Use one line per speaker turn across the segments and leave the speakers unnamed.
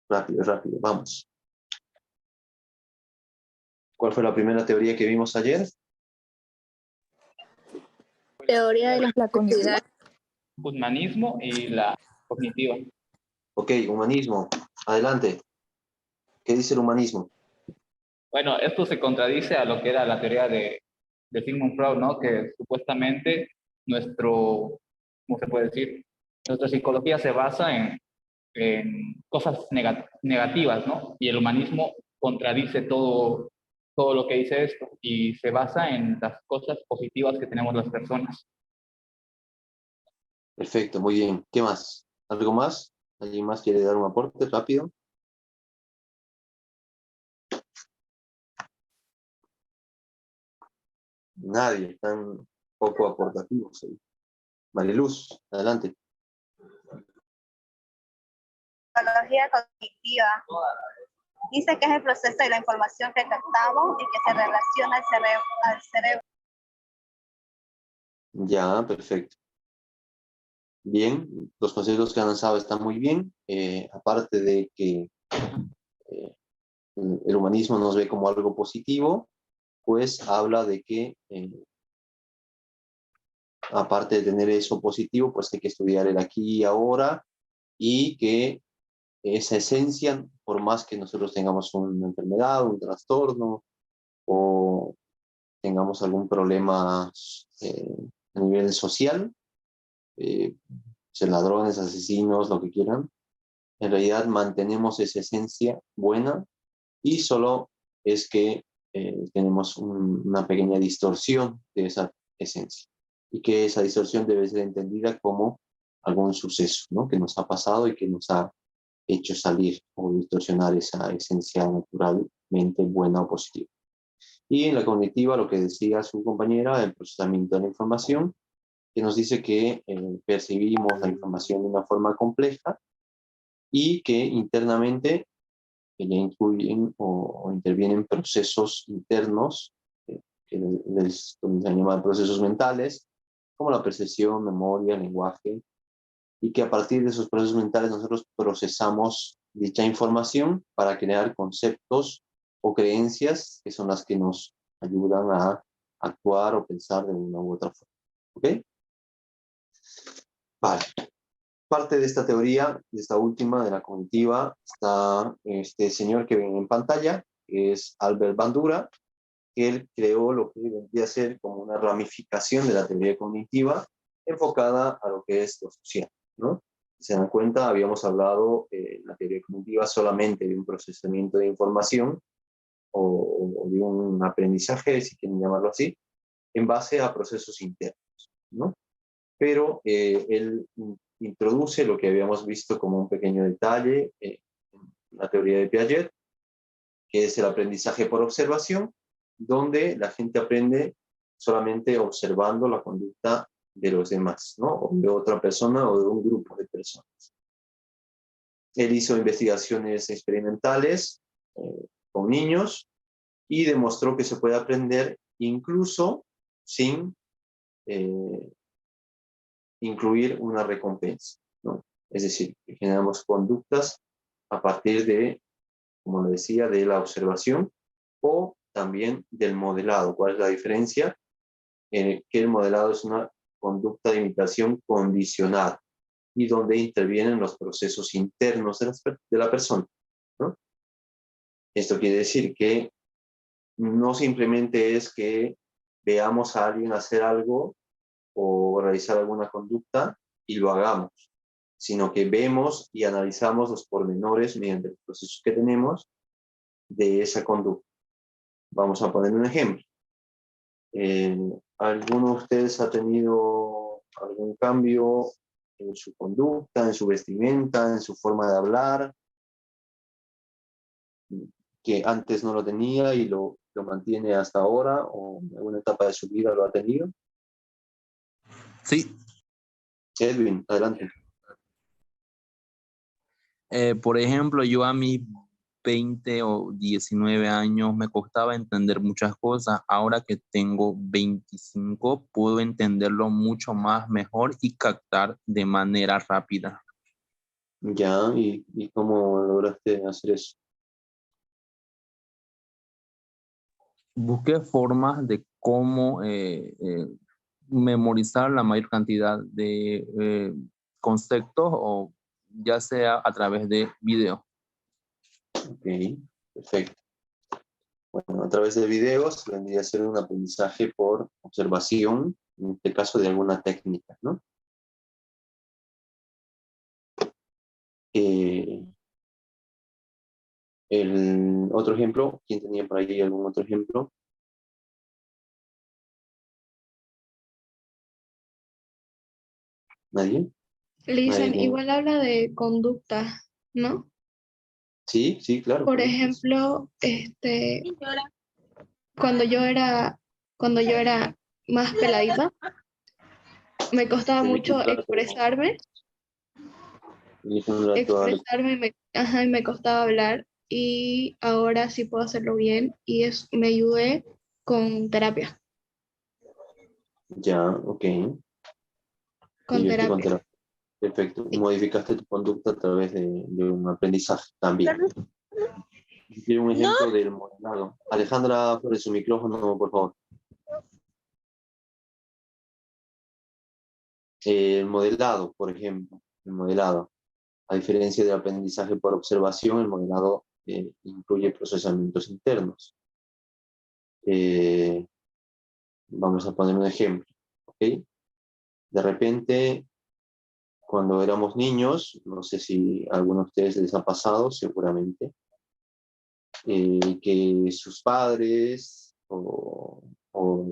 Rápido, rápido, vamos. ¿Cuál fue la primera teoría que vimos ayer?
Teoría de
La cognitiva.
Humanismo y la cognitiva.
Ok, humanismo. Adelante. ¿Qué dice el humanismo?
Bueno, esto se contradice a lo que era la teoría de Sigmund Freud, ¿no? Que supuestamente ¿cómo se puede decir? Nuestra psicología se basa en cosas negativas, ¿no? Y el humanismo contradice todo lo que dice esto y se basa en las cosas positivas que tenemos las personas.
Perfecto, muy bien. ¿Qué más? ¿Algo más? ¿Alguien más quiere dar un aporte rápido? Nadie, están poco aportativos ahí. Mariluz, adelante.
Psicología cognitiva dice que es el proceso de la información que captamos y que se relaciona al cerebro.
Ya, perfecto. Bien, los conceptos que han lanzado están muy bien. Aparte de que el humanismo nos ve como algo positivo, pues habla de que aparte de tener eso positivo, pues hay que estudiar el aquí y ahora y que esa esencia, por más que nosotros tengamos una enfermedad, un trastorno o tengamos algún problema a nivel social, ser ladrones, asesinos, lo que quieran, en realidad mantenemos esa esencia buena y solo es que tenemos una pequeña distorsión de esa esencia y que esa distorsión debe ser entendida como algún suceso, ¿no? Que nos ha pasado y que nos ha hecho salir o distorsionar esa esencia naturalmente buena o positiva. Y en la cognitiva, lo que decía su compañera, el procesamiento de la información, que nos dice que percibimos la información de una forma compleja y que internamente ya incluyen o intervienen procesos internos que se llaman procesos mentales, como la percepción, memoria, lenguaje, y que a partir de esos procesos mentales nosotros procesamos dicha información para crear conceptos o creencias que son las que nos ayudan a actuar o pensar de una u otra forma. ¿Ok? Vale. Parte de esta teoría, de esta última, de la cognitiva, está este señor que ven en pantalla, que es Albert Bandura, que él creó lo que vendría a ser como una ramificación de la teoría cognitiva enfocada a lo que es lo social, ¿no? Si se dan cuenta, habíamos hablado la teoría cognitiva solamente de un procesamiento de información o de un aprendizaje, si quieren llamarlo así, en base a procesos internos, ¿no? Pero él introduce lo que habíamos visto como un pequeño detalle en la teoría de Piaget, que es el aprendizaje por observación, donde la gente aprende solamente observando la conducta de los demás, ¿no? O de otra persona o de un grupo de personas. Él hizo investigaciones experimentales con niños y demostró que se puede aprender incluso sin incluir una recompensa, ¿no? Es decir, que generamos conductas a partir de, como le decía, de la observación o también del modelado. ¿Cuál es la diferencia? Que el modelado es una conducta de imitación condicionada y donde intervienen los procesos internos de la persona, ¿no? Esto quiere decir que no simplemente es que veamos a alguien hacer algo o realizar alguna conducta y lo hagamos, sino que vemos y analizamos los pormenores mediante los procesos que tenemos de esa conducta. Vamos a poner un ejemplo. ¿Alguno de ustedes ha tenido algún cambio en su conducta, en su vestimenta, en su forma de hablar, que antes no lo tenía y lo mantiene hasta ahora o en alguna etapa de su vida lo ha tenido?
Sí,
Edwin, adelante.
por ejemplo, yo a mis 20 o 19 años me costaba entender muchas cosas. Ahora que tengo 25, puedo entenderlo mucho más mejor y captar de manera rápida.
Ya, ¿y cómo lograste hacer eso?
Busqué formas de cómo memorizar la mayor cantidad de conceptos, o ya sea a través de video.
Ok, perfecto. Bueno, a través de videos vendría a ser un aprendizaje por observación, en este caso de alguna técnica, ¿no? El otro ejemplo, ¿quién tenía por ahí algún otro ejemplo? ¿Nadie? ¿Nadie
Listen,
tiene?
igual habla de conducta, ¿no?
Sí, sí, claro.
Por
Conductas.
ejemplo, cuando yo era, cuando yo era más peladita, me costaba
Permite un
mucho
rato, permite un rato hablar.
expresarme y me costaba hablar, y ahora sí puedo hacerlo bien me ayudé con terapia,
Ya, ok. Te
con
ayudaste con
terapia.
terapia. Perfecto.
Sí.
Modificaste tu conducta a través de un aprendizaje también. Quiero un ejemplo del modelado. Alejandra, por su micrófono, por favor. El modelado, por ejemplo. El modelado. A diferencia del aprendizaje por observación, el modelado incluye procesamientos internos. Eh, Vamos a poner un ejemplo. ¿Ok? De repente, cuando éramos niños, no sé si a alguno de ustedes les ha pasado, seguramente, que sus padres o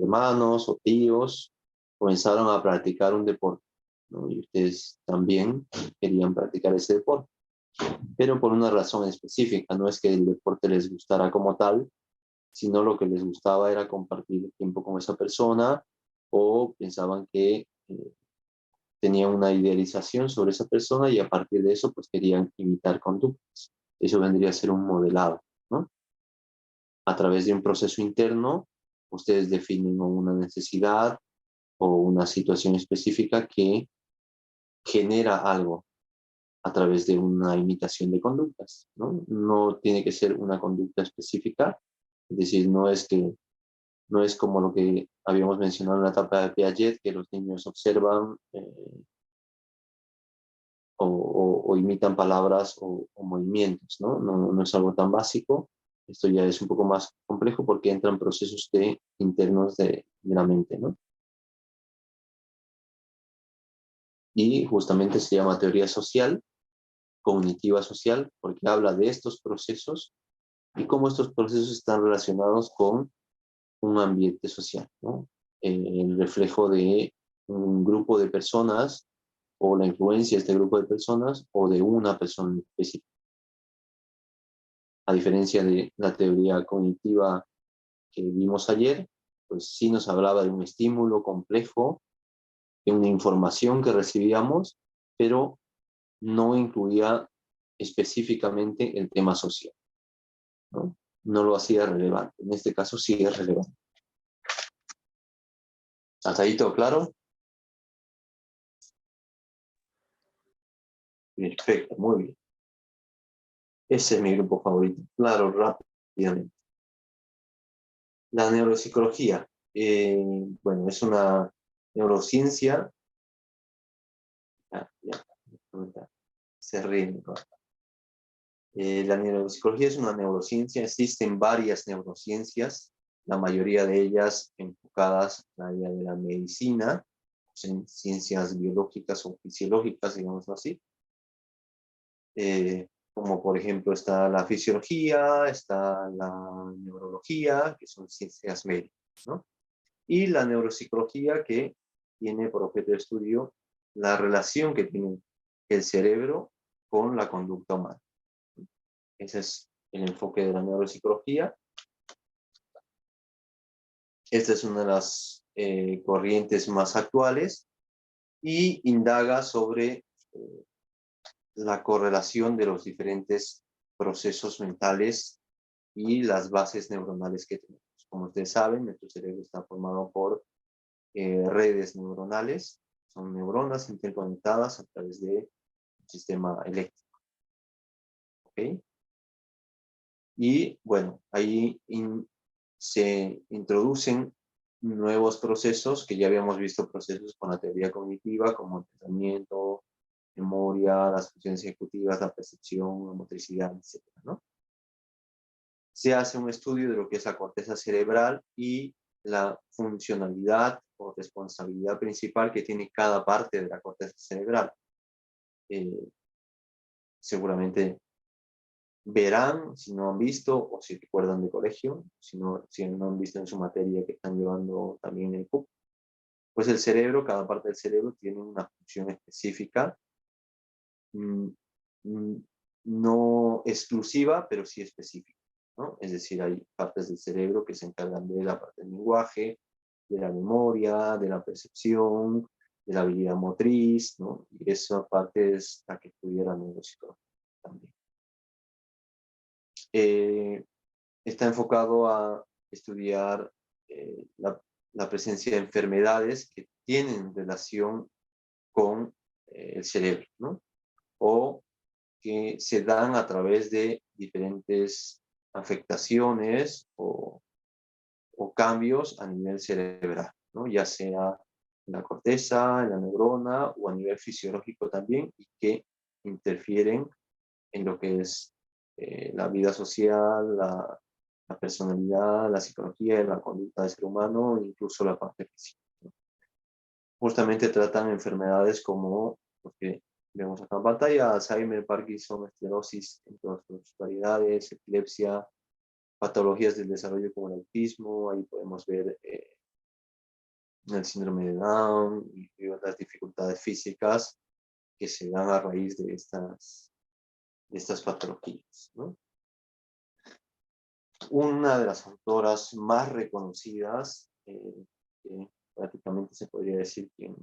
hermanos o tíos comenzaron a practicar un deporte, ¿no? Y ustedes también querían practicar ese deporte, pero por una razón específica. No es que el deporte les gustara como tal, sino lo que les gustaba era compartir tiempo con esa persona, o pensaban que tenían una idealización sobre esa persona y a partir de eso pues querían imitar conductas. Eso vendría a ser un modelado, ¿no? A través de un proceso interno, ustedes definen una necesidad o una situación específica que genera algo a través de una imitación de conductas, ¿no? No tiene que ser una conducta específica, es decir, no es como lo que habíamos mencionado en la etapa de Piaget, que los niños observan o imitan palabras o movimientos, ¿no? No es algo tan básico. Esto ya es un poco más complejo porque entran procesos internos de la mente, ¿no? Y justamente se llama teoría social, cognitiva social, porque habla de estos procesos y cómo estos procesos están relacionados con un ambiente social, ¿no? El reflejo de un grupo de personas o la influencia de este grupo de personas o de una persona específica. A diferencia de la teoría cognitiva que vimos ayer, pues sí nos hablaba de un estímulo complejo, de una información que recibíamos, pero no incluía específicamente el tema social, ¿no? No lo hacía relevante. En este caso sí es relevante. ¿Hasta ahí todo claro? Perfecto, muy bien. Ese es mi grupo favorito. Claro, rápidamente. La neuropsicología. Bueno, es una neurociencia. Ya, se ríen, ¿no? La neuropsicología es una neurociencia. Existen varias neurociencias, la mayoría de ellas enfocadas en el área de la medicina, en ciencias biológicas o fisiológicas, digamos así. Como por ejemplo está la fisiología, está la neurología, que son ciencias médicas, ¿no? Y la neuropsicología, que tiene por objeto de estudio la relación que tiene el cerebro con la conducta humana. Ese es el enfoque de la neuropsicología. Esta es una de las corrientes más actuales y indaga sobre la correlación de los diferentes procesos mentales y las bases neuronales que tenemos. Como ustedes saben, nuestro cerebro está formado por redes neuronales, son neuronas interconectadas a través de sistema eléctrico. ¿Ok? Y bueno, ahí se introducen nuevos procesos que ya habíamos visto, procesos con la teoría cognitiva, como el pensamiento, memoria, las funciones ejecutivas, la percepción, la motricidad, etc., ¿no? Se hace un estudio de lo que es la corteza cerebral y la funcionalidad o responsabilidad principal que tiene cada parte de la corteza cerebral. Seguramente verán, si no han visto o si recuerdan de colegio, si no han visto en su materia que están llevando también en el CUP, pues el cerebro, cada parte del cerebro tiene una función específica, no exclusiva, pero sí específica, ¿no? Es decir, hay partes del cerebro que se encargan de la parte del lenguaje, de la memoria, de la percepción, de la habilidad motriz, ¿no? Y esa parte es la que estudia la neuropsicología también. Está enfocado a estudiar la presencia de enfermedades que tienen relación con el cerebro, ¿no? O que se dan a través de diferentes afectaciones o cambios a nivel cerebral, ¿no? Ya sea en la corteza, en la neurona o a nivel fisiológico también, y que interfieren en lo que es la vida social, la personalidad, la psicología, la conducta del ser humano, incluso la parte física, ¿no? Justamente tratan enfermedades como lo que vemos acá en pantalla: Alzheimer, Parkinson, esclerosis en todas sus variedades, epilepsia, patologías del desarrollo como el autismo. Ahí podemos ver el síndrome de Down y otras dificultades físicas que se dan a raíz de estas patologías, ¿no? Una de las autoras más reconocidas, que prácticamente se podría decir que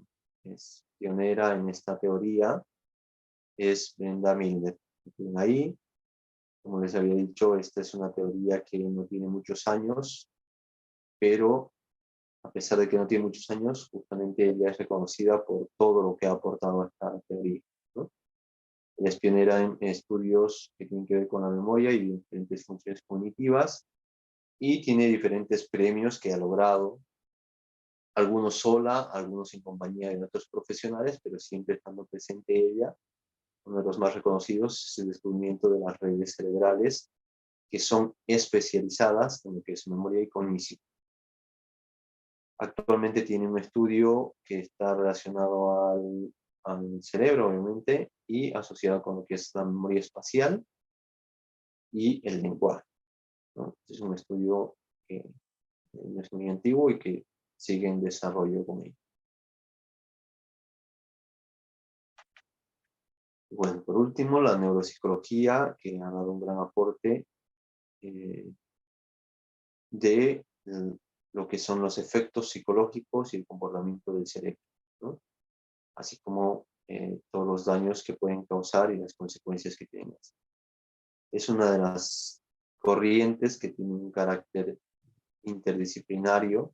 es pionera en esta teoría, es Brenda Milner. Ahí, como les había dicho, esta es una teoría que no tiene muchos años, pero a pesar de que no tiene muchos años, justamente ella es reconocida por todo lo que ha aportado a esta teoría, ¿no? Ella es pionera en estudios que tienen que ver con la memoria y diferentes funciones cognitivas, y tiene diferentes premios que ha logrado, algunos sola, algunos en compañía de otros profesionales, pero siempre estando presente ella. Uno de los más reconocidos es el descubrimiento de las redes cerebrales, que son especializadas en lo que es memoria y cognición. Actualmente tiene un estudio que está relacionado al cerebro, obviamente, y asociado con lo que es la memoria espacial y el lenguaje, ¿no? Es un estudio que es muy antiguo y que sigue en desarrollo con ello. Bueno, por último, la neuropsicología, que ha dado un gran aporte de lo que son los efectos psicológicos y el comportamiento del cerebro, ¿no? Así como todos los daños que pueden causar y las consecuencias que tienen. Es una de las corrientes que tiene un carácter interdisciplinario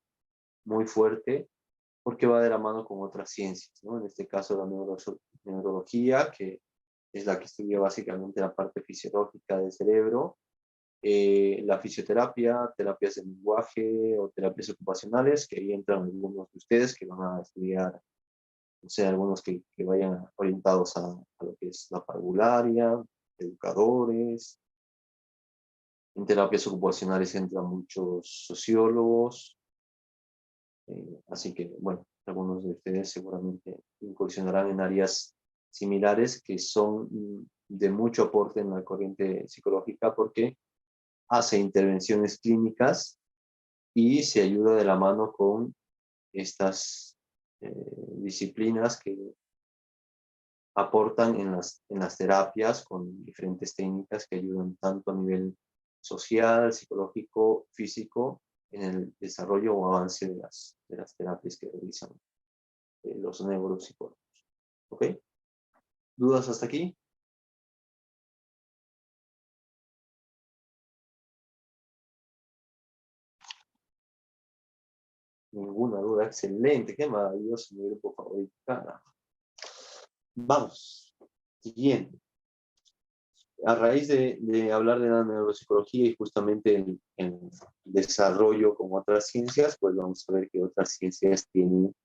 muy fuerte, porque va de la mano con otras ciencias, ¿no? En este caso la neurología, que es la que estudia básicamente la parte fisiológica del cerebro, la fisioterapia, terapias de lenguaje o terapias ocupacionales, que ahí entran algunos de ustedes que van a estudiar, no sé, algunos que vayan orientados a lo que es la parvularia, educadores. En terapias ocupacionales entran muchos sociólogos, así que, bueno, algunos de ustedes seguramente incursionarán en áreas similares que son de mucho aporte en la corriente psicológica, porque hace intervenciones clínicas y se ayuda de la mano con estas disciplinas que aportan en las terapias con diferentes técnicas que ayudan tanto a nivel social, psicológico, físico, en el desarrollo o avance de las terapias que realizan los neuropsicólogos. ¿Ok? ¿Dudas hasta aquí? Ninguna duda. Excelente. Qué maravilloso. Mi grupo favorito. Caramba. Vamos. Siguiente. A raíz de hablar de la neuropsicología y justamente el desarrollo con otras ciencias, pues vamos a ver que otras ciencias tienen,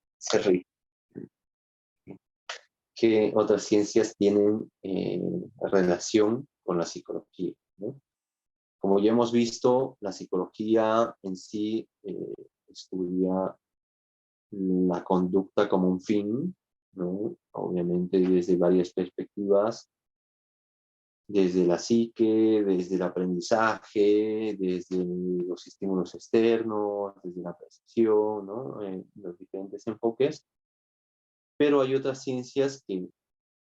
que otras ciencias tienen relación con la psicología, ¿no? Como ya hemos visto, la psicología en sí estudia la conducta como un fin, ¿no? Obviamente desde varias perspectivas, desde la psique, desde el aprendizaje, desde los estímulos externos, desde la percepción, ¿no? Los diferentes enfoques. Pero hay otras ciencias que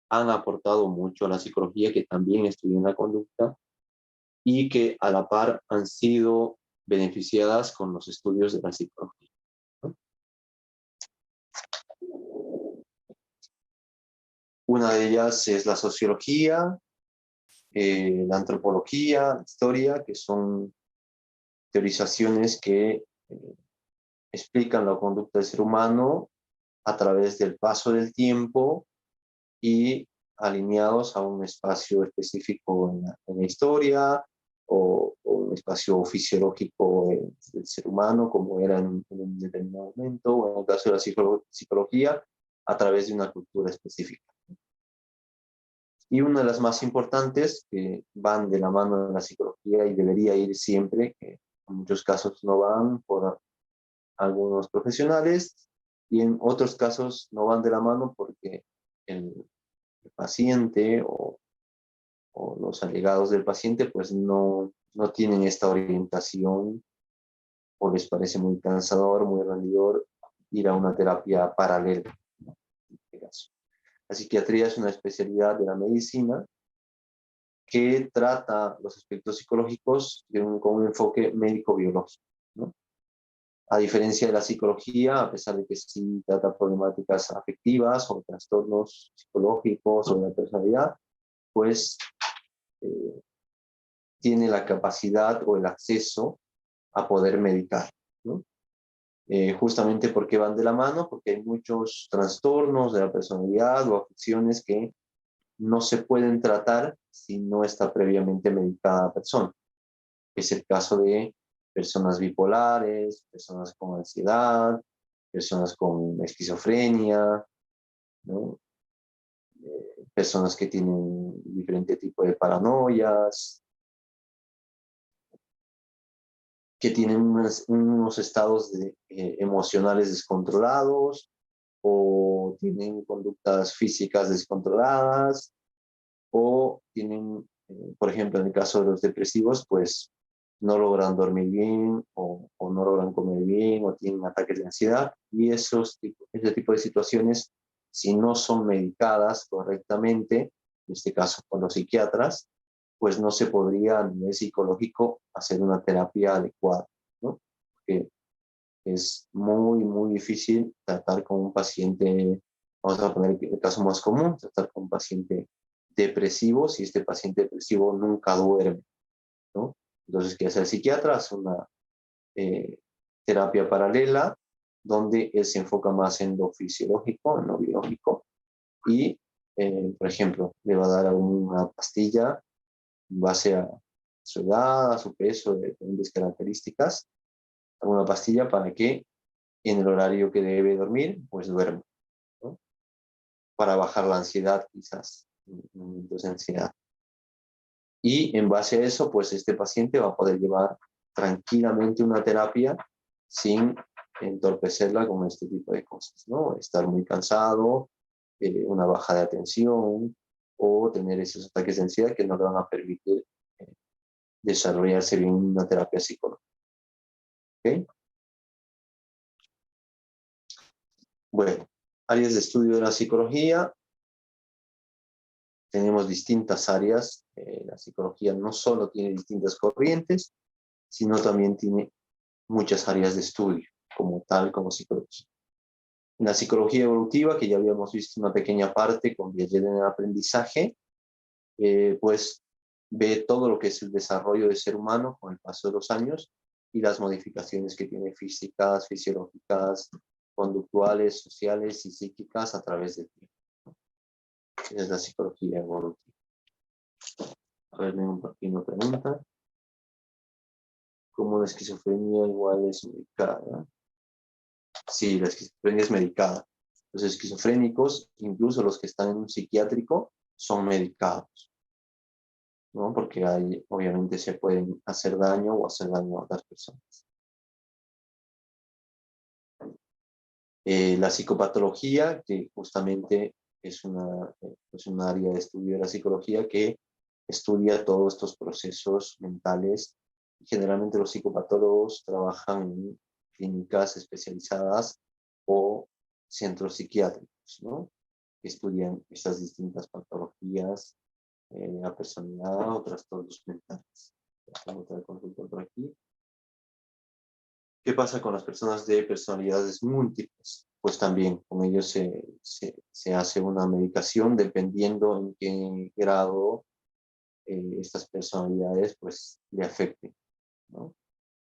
han aportado mucho a la psicología, que también estudian la conducta y que a la par han sido beneficiadas con los estudios de la psicología, ¿no? Una de ellas es la sociología, la antropología, la historia, que son teorizaciones que explican la conducta del ser humano a través del paso del tiempo y alineados a un espacio específico en la historia o un espacio fisiológico del ser humano, como era en un determinado momento, o en el caso de la psicología, a través de una cultura específica. Y una de las más importantes, que van de la mano de la psicología y debería ir siempre, que en muchos casos no van por algunos profesionales y en otros casos no van de la mano porque el paciente o los allegados del paciente pues no tienen esta orientación o les parece muy cansador, muy rendidor ir a una terapia paralela, ¿no? En este caso. La psiquiatría es una especialidad de la medicina que trata los aspectos psicológicos con un enfoque médico-biológico, ¿no? A diferencia de la psicología, a pesar de que sí trata problemáticas afectivas o trastornos psicológicos o de la personalidad, pues tiene la capacidad o el acceso a poder medicar, ¿no? Justamente porque van de la mano, porque hay muchos trastornos de la personalidad o afecciones que no se pueden tratar si no está previamente medicada la persona. Es el caso de personas bipolares, personas con ansiedad, personas con esquizofrenia, ¿no? Personas que tienen diferente tipo de paranoias, que tienen unos estados emocionales descontrolados o tienen conductas físicas descontroladas o tienen, por ejemplo, en el caso de los depresivos, pues no logran dormir bien o no logran comer bien o tienen ataques de ansiedad y ese tipo de situaciones, si no son medicadas correctamente, en este caso por los psiquiatras, pues no se podría a nivel psicológico hacer una terapia adecuada, ¿no? Porque es muy, muy difícil tratar con un paciente, vamos a poner el caso más común, tratar con un paciente depresivo si este paciente depresivo nunca duerme, ¿no? Entonces, ¿qué hace el psiquiatra? Hace una terapia paralela donde él se enfoca más en lo fisiológico, en lo biológico y, por ejemplo, le va a dar una pastilla en base a su edad, a su peso, de diferentes características, alguna pastilla para que en el horario que debe dormir, pues duerma, ¿no? Para bajar la ansiedad, quizás, momentos de ansiedad. Y en base a eso, pues este paciente va a poder llevar tranquilamente una terapia sin entorpecerla con este tipo de cosas, ¿no? Estar muy cansado, una baja de atención o tener esos ataques de ansiedad que no le van a permitir desarrollarse bien una terapia psicológica. ¿Okay? Bueno, áreas de estudio de la psicología. Tenemos distintas áreas. La psicología no solo tiene distintas corrientes, sino también tiene muchas áreas de estudio, como tal, como psicología. En la psicología evolutiva, que ya habíamos visto una pequeña parte con Piaget en el aprendizaje, pues ve todo lo que es el desarrollo del ser humano con el paso de los años y las modificaciones que tiene físicas, fisiológicas, conductuales, sociales y psíquicas a través del tiempo. Es la psicología evolutiva. A ver, aquí una pregunta. ¿Cómo la esquizofrenia igual es medicada? Sí, la esquizofrenia es medicada. Los esquizofrénicos, incluso los que están en un psiquiátrico, son medicados, ¿no? Porque ahí obviamente se pueden hacer daño o hacer daño a otras personas. La psicopatología, que justamente es un área de estudio de la psicología que estudia todos estos procesos mentales. Generalmente los psicopatólogos trabajan en clínicas especializadas o centros psiquiátricos, ¿no? Que estudian estas distintas patologías, la personalidad o trastornos mentales. Tengo otra consulta por aquí. ¿Qué pasa con las personas de personalidades múltiples? Pues también con ellos se hace una medicación dependiendo en qué grado estas personalidades pues le afecten, ¿no?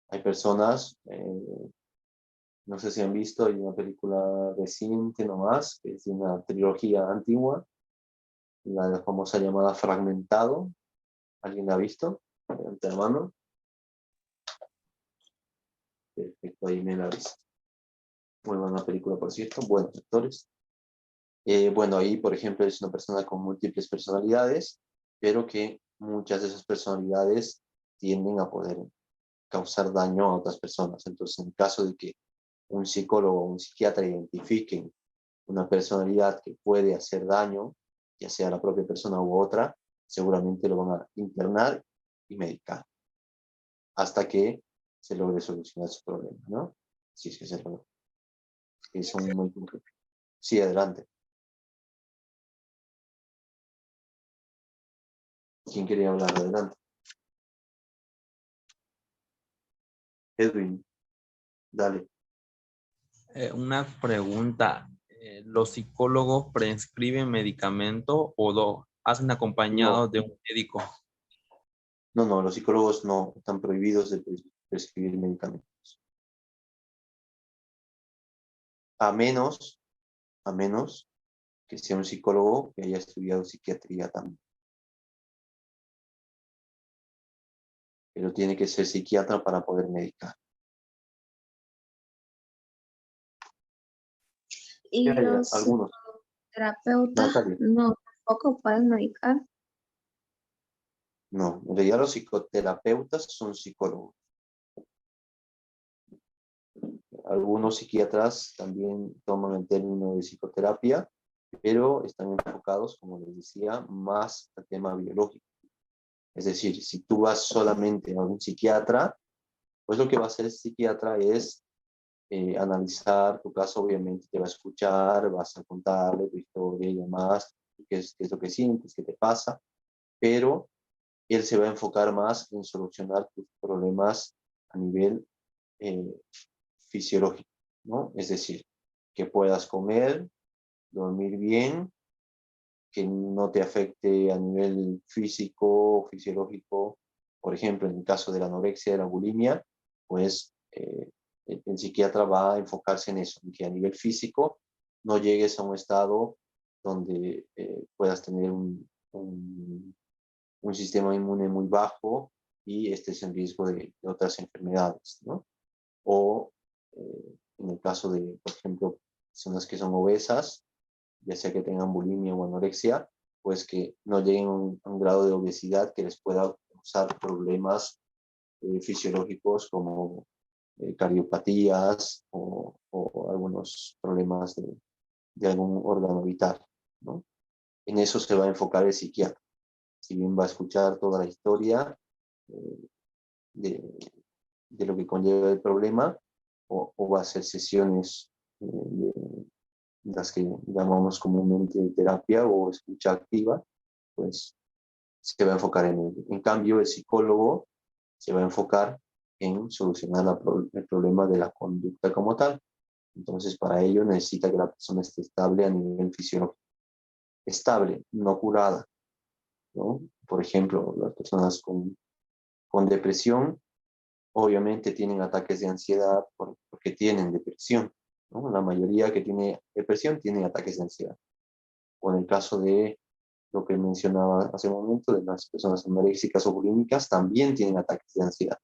Hay personas, no sé si han visto, hay una película reciente nomás, que es de una trilogía antigua, la famosa llamada Fragmentado. ¿Alguien la ha visto? Levanta la mano. Perfecto, ahí me la ha visto. Muy buena película, por cierto, buenos actores. Bueno, ahí, por ejemplo, es una persona con múltiples personalidades, pero que muchas de esas personalidades tienden a poder causar daño a otras personas. Entonces, en caso de que un psicólogo o un psiquiatra identifiquen una personalidad que puede hacer daño, ya sea a la propia persona u otra, seguramente lo van a internar y medicar hasta que se logre solucionar su problema, ¿no? Si es que se logra. Es un muy concreto. Sí, adelante. ¿Quién quería hablar? Adelante. Edwin, dale.
Una pregunta. ¿Los psicólogos prescriben medicamento o lo hacen acompañado
No,
de un médico?
no, los psicólogos no están prohibidos de prescribir medicamentos. A menos que sea un psicólogo que haya estudiado psiquiatría también. Pero tiene que ser psiquiatra para poder medicar.
Y los
Algunos.
terapeutas
Natalia.
no tampoco pueden medicar.
No, en realidad los psicoterapeutas son psicólogos. Algunos psiquiatras también toman el término de psicoterapia, pero están enfocados, como les decía, más al tema biológico. Es decir, si tú vas solamente a un psiquiatra, pues lo que va a hacer el psiquiatra es analizar tu caso, obviamente te va a escuchar, vas a contarle tu historia y demás, qué es lo que sientes, qué te pasa, pero él se va a enfocar más en solucionar tus problemas a nivel fisiológico, ¿no? Es decir, que puedas comer, dormir bien, que no te afecte a nivel físico o fisiológico. Por ejemplo, en el caso de la anorexia, de la bulimia, pues el psiquiatra va a enfocarse en eso, en que a nivel físico no llegues a un estado donde puedas tener un sistema inmune muy bajo y estés en riesgo de otras enfermedades, ¿no? O en el caso de, por ejemplo, personas que son obesas, ya sea que tengan bulimia o anorexia, pues que no lleguen a un grado de obesidad que les pueda causar problemas fisiológicos como cardiopatías o algunos problemas de algún órgano vital, ¿no? En eso se va a enfocar el psiquiatra. Si bien va a escuchar toda la historia de, de lo que conlleva el problema, o va a hacer sesiones de las que llamamos comúnmente terapia o escucha activa, pues se va a enfocar en ello. En cambio, el psicólogo se va a enfocar en solucionar el problema de la conducta como tal. Entonces, para ello necesita que la persona esté estable a nivel fisiológico. Estable, no curada, ¿no? Por ejemplo, las personas con depresión obviamente tienen ataques de ansiedad porque tienen depresión, ¿no? La mayoría que tiene depresión tiene ataques de ansiedad. O en el caso de lo que mencionaba hace un momento de las personas anoréxicas o bulímicas, también tienen ataques de ansiedad.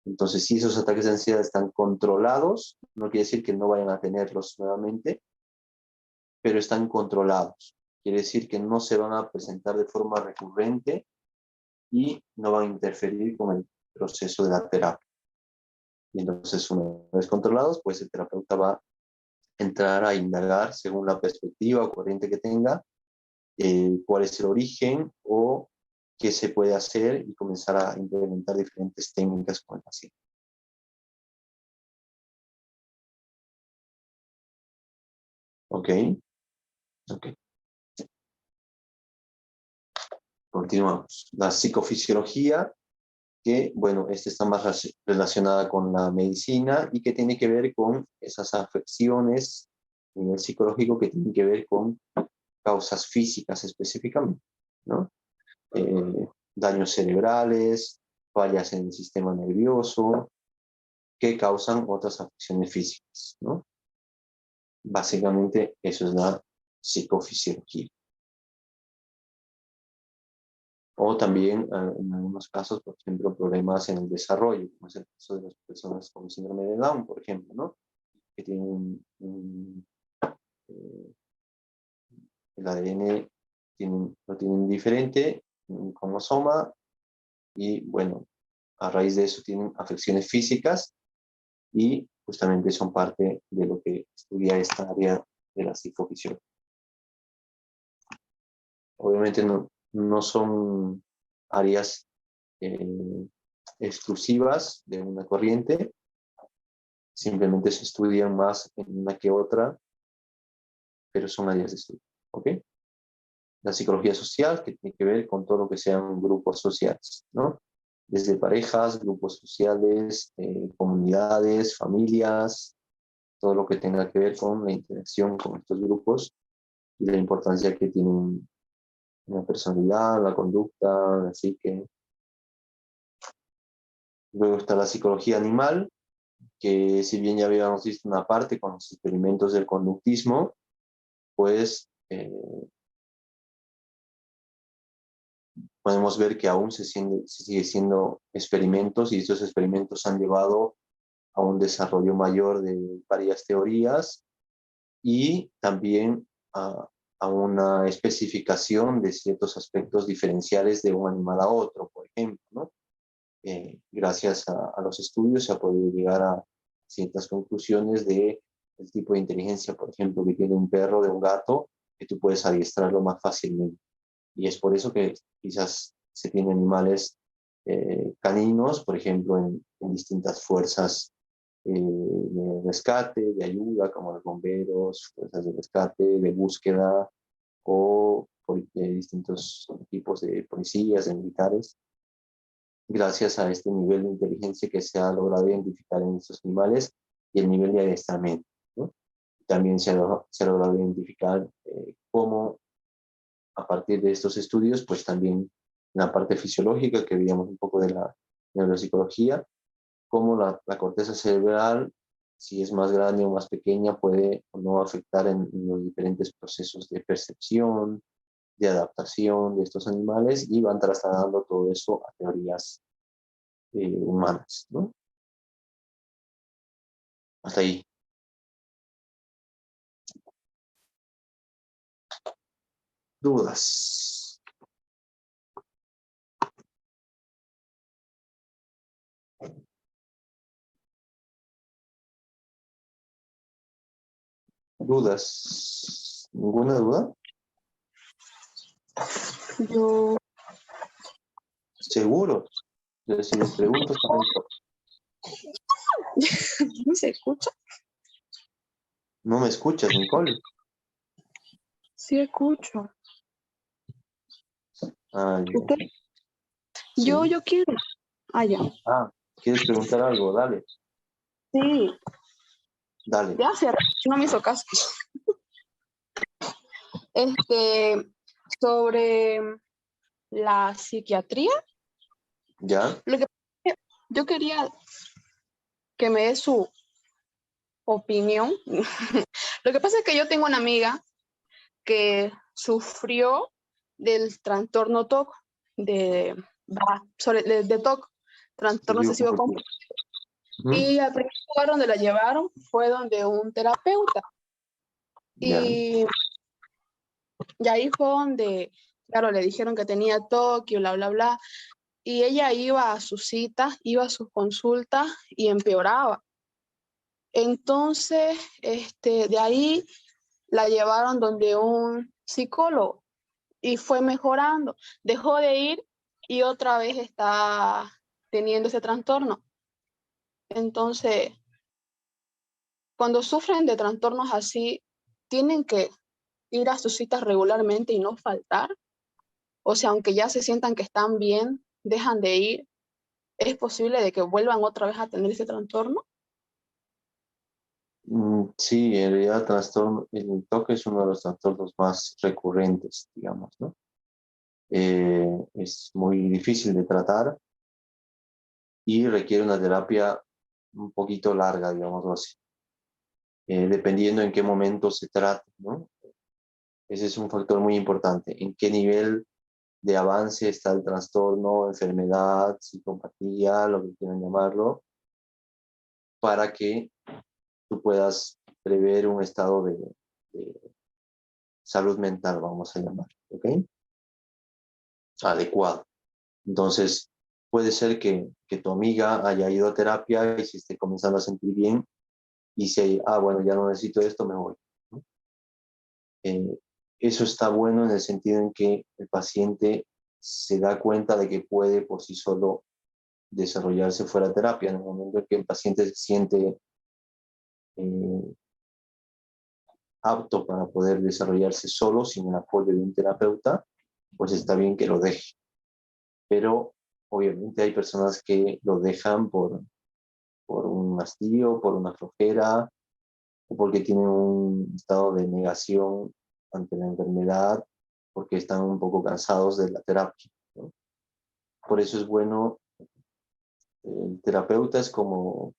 Entonces, si esos ataques de ansiedad están controlados, no quiere decir que no vayan a tenerlos nuevamente, pero están controlados. Quiere decir que no se van a presentar de forma recurrente y no van a interferir con el proceso de la terapia. Y entonces, una vez controlados, pues el terapeuta va a entrar a indagar según la perspectiva o corriente que tenga, cuál es el origen o qué se puede hacer y comenzar a implementar diferentes técnicas con el paciente. ¿Ok? Ok. Continuamos. La psicofisiología, que, bueno, esta está más relacionada con la medicina y que tiene que ver con esas afecciones a nivel psicológico que tienen que ver con causas físicas específicamente, ¿no? Daños cerebrales, fallas en el sistema nervioso, que causan otras afecciones físicas, ¿no? Básicamente eso es la psicofisiología. O también en algunos casos, por ejemplo, problemas en el desarrollo, como es el caso de las personas con síndrome de Down, por ejemplo, ¿no? Que tienen el ADN lo tienen diferente, un cromosoma, y bueno, a raíz de eso tienen afecciones físicas y justamente son parte de lo que estudia esta área de la psicofisiología. Obviamente no son áreas exclusivas de una corriente, simplemente se estudian más en una que otra, pero son áreas de estudio, ¿ok? La psicología social, que tiene que ver con todo lo que sean grupos sociales, ¿no? Desde parejas, grupos sociales, comunidades, familias, todo lo que tenga que ver con la interacción con estos grupos y la importancia que tienen la personalidad, la conducta, así que luego está la psicología animal, que si bien ya habíamos visto una parte con los experimentos del conductismo, pues podemos ver que aún se sigue siendo experimentos y estos experimentos han llevado a un desarrollo mayor de varias teorías y también a una especificación de ciertos aspectos diferenciales de un animal a otro, por ejemplo, ¿no? Gracias a los estudios se ha podido llegar a ciertas conclusiones de el tipo de inteligencia, por ejemplo, que tiene un perro de un gato, que tú puedes adiestrarlo más fácilmente. Y es por eso que quizás se tienen animales caninos, por ejemplo, en distintas fuerzas de rescate, de ayuda, como los bomberos, fuerzas de rescate, de búsqueda, o distintos tipos de policías, de militares, gracias a este nivel de inteligencia que se ha logrado identificar en estos animales y el nivel de adiestramiento, ¿no? También se ha logrado identificar cómo, a partir de estos estudios, pues también en la parte fisiológica, que veíamos un poco de la neuropsicología, cómo la corteza cerebral, si es más grande o más pequeña, puede o no afectar en los diferentes procesos de percepción, de adaptación de estos animales, y van trasladando todo eso a teorías humanas, ¿no? Hasta ahí. ¿Dudas? ¿Dudas? ¿Ninguna duda?
Yo,
¿Seguro? Entonces, si les pregunto,
¿no se escucha?
no me escuchas, Nicole.
Sí escucho.
Ah,
¿Usted?
sí.
Yo quiero. Ah, ya.
Ah, ¿quieres preguntar algo? Dale,
Sí,
dale.
ya se no me hizo caso. Sobre la psiquiatría,
¿Ya?
lo que yo quería que me dé su opinión. Lo que pasa es que yo tengo una amiga que sufrió del trastorno TOC, de TOC, trastorno obsesivo compulsivo. Y al primer lugar donde la llevaron fue donde un terapeuta. Y ahí fue donde, claro, le dijeron que tenía TOC y bla, bla, bla. Y ella iba a sus citas, iba a sus consultas y empeoraba. Entonces, de ahí la llevaron donde un psicólogo y fue mejorando. Dejó de ir y otra vez está teniendo ese trastorno. Entonces, cuando sufren de trastornos así, tienen que ir a sus citas regularmente y no faltar. O sea, aunque ya se sientan que están bien, dejan de ir. ¿Es posible de que vuelvan otra vez a tener ese trastorno?
Sí, en realidad el TOC es uno de los trastornos más recurrentes, digamos, ¿no? Es muy difícil de tratar y requiere una terapia un poquito larga, digamos así, dependiendo en qué momento se trate, ¿no? Ese es un factor muy importante, en qué nivel de avance está el trastorno, enfermedad, psicopatía, lo que quieran llamarlo, para que tú puedas prever un estado de salud mental, vamos a llamar, ¿ok? Adecuado. Entonces, puede ser que tu amiga haya ido a terapia y se esté comenzando a sentir bien y se, bueno, ya no necesito esto, me voy, ¿no? Eso está bueno en el sentido en que el paciente se da cuenta de que puede por sí solo desarrollarse fuera de terapia. En el momento en que el paciente se siente apto para poder desarrollarse solo, sin el apoyo de un terapeuta, pues está bien que lo deje. Pero obviamente hay personas que lo dejan por un hastío, por una flojera, o porque tienen un estado de negación ante la enfermedad, porque están un poco cansados de la terapia, ¿no? Por eso es bueno, el terapeuta es como,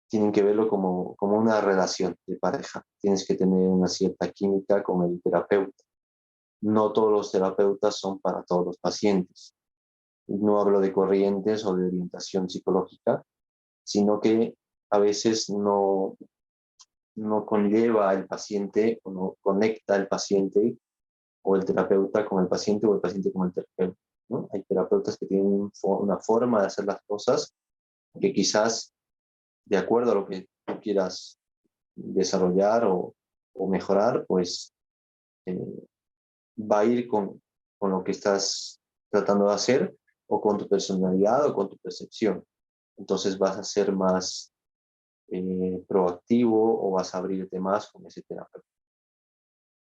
tienen que verlo como una relación de pareja. Tienes que tener una cierta química con el terapeuta. No todos los terapeutas son para todos los pacientes. No hablo de corrientes o de orientación psicológica, sino que a veces no conlleva al paciente o no conecta al paciente o el terapeuta con el paciente o el paciente con el terapeuta, ¿no? Hay terapeutas que tienen una forma de hacer las cosas que quizás, de acuerdo a lo que tú quieras desarrollar o mejorar, pues va a ir con lo que estás tratando de hacer o con tu personalidad o con tu percepción. Entonces vas a ser más proactivo o vas a abrirte más con ese terapeuta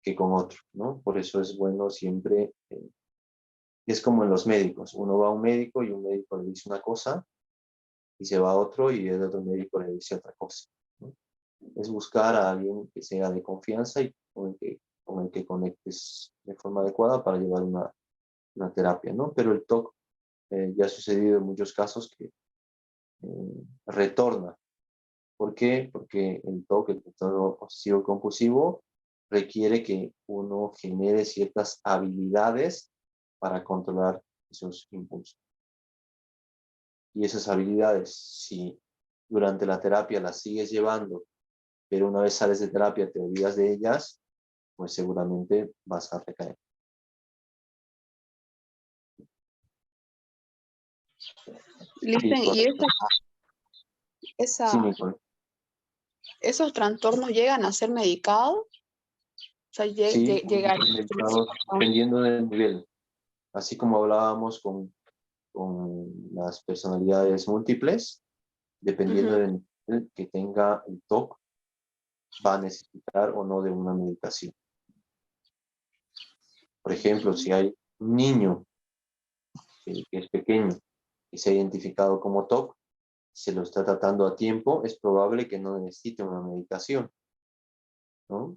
que con otro, ¿no? Por eso es bueno siempre, es como en los médicos, uno va a un médico y un médico le dice una cosa y se va a otro y el otro médico le dice otra cosa, ¿no? Es buscar a alguien que sea de confianza y con el que conectes de forma adecuada para llevar una terapia, ¿no? Pero el TOC ya ha sucedido en muchos casos que retorna. ¿Por qué? Porque el TOC, el trastorno obsesivo compulsivo, requiere que uno genere ciertas habilidades para controlar esos impulsos. Y esas habilidades, si durante la terapia las sigues llevando, pero una vez sales de terapia te olvidas de ellas, pues seguramente vas a recaer.
Listen, y
Sí, Nicole.
¿esos trastornos llegan a ser medicados? O sea,
Sí,
llegar
dependiendo del nivel. Así como hablábamos con las personalidades múltiples, dependiendo del nivel que tenga el TOC, va a necesitar o no de una medicación. Por ejemplo, si hay un niño que es pequeño y se ha identificado como TOC, se lo está tratando a tiempo, es probable que no necesite una medicación, ¿no?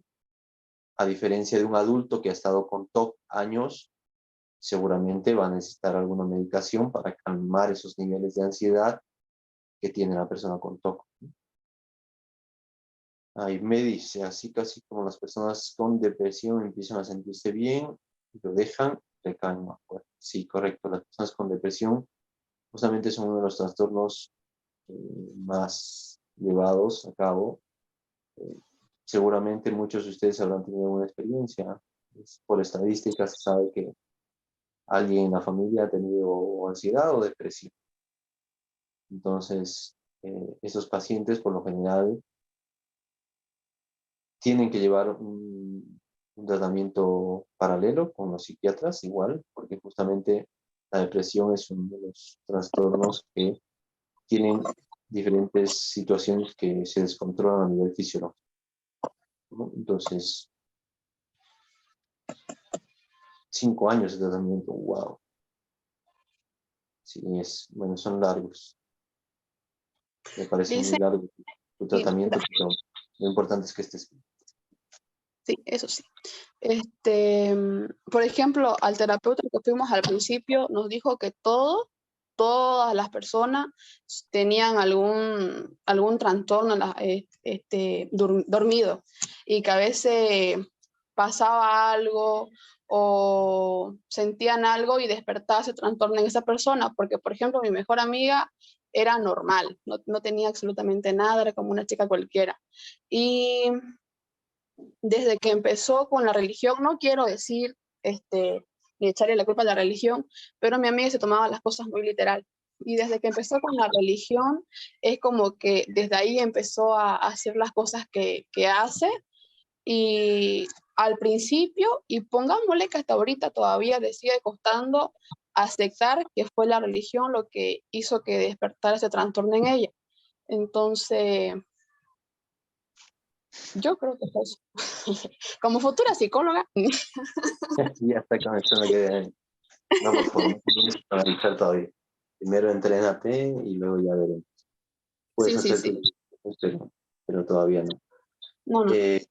A diferencia de un adulto que ha estado con TOC años, seguramente va a necesitar alguna medicación para calmar esos niveles de ansiedad que tiene la persona con TOC. Ahí me dice, así casi como las personas con depresión empiezan a sentirse bien, lo dejan, recaen más fuerte. Sí, correcto. Las personas con depresión justamente son uno de los trastornos más llevados a cabo. Seguramente muchos de ustedes habrán tenido una experiencia. Por estadísticas se sabe que alguien en la familia ha tenido ansiedad o depresión. Entonces, esos pacientes por lo general tienen que llevar un tratamiento paralelo con los psiquiatras igual, porque justamente la depresión es uno de los trastornos que tienen diferentes situaciones que se descontrolan a nivel fisiológico, ¿no? Entonces, 5 años de tratamiento, wow. Sí, bueno, son largos. Me parece
Dice,
muy largo tu tratamiento, pero lo importante es que estés bien.
sí, eso sí. Por ejemplo, al terapeuta que fuimos al principio nos dijo que todas las personas tenían algún trastorno dormido y que a veces pasaba algo o sentían algo y despertaba ese trastorno en esa persona, porque por ejemplo mi mejor amiga era normal, no tenía absolutamente nada, era como una chica cualquiera. Y desde que empezó con la religión, no quiero decir ni echarle la culpa a la religión, pero mi amiga se tomaba las cosas muy literal. Y desde que empezó con la religión, es como que desde ahí empezó a hacer las cosas que hace. Y al principio, y pongámosle que hasta ahorita todavía le sigue costando aceptar que fue la religión lo que hizo que despertara ese trastorno en ella. Entonces, yo creo que es eso. Como futura psicóloga.
Ya está comenzando que... No, por favor, no tienes que analizar todavía. Primero entrénate y luego ya veremos. Puedes
Sí,
hacer
sí.
pero todavía no.
No.
Eh,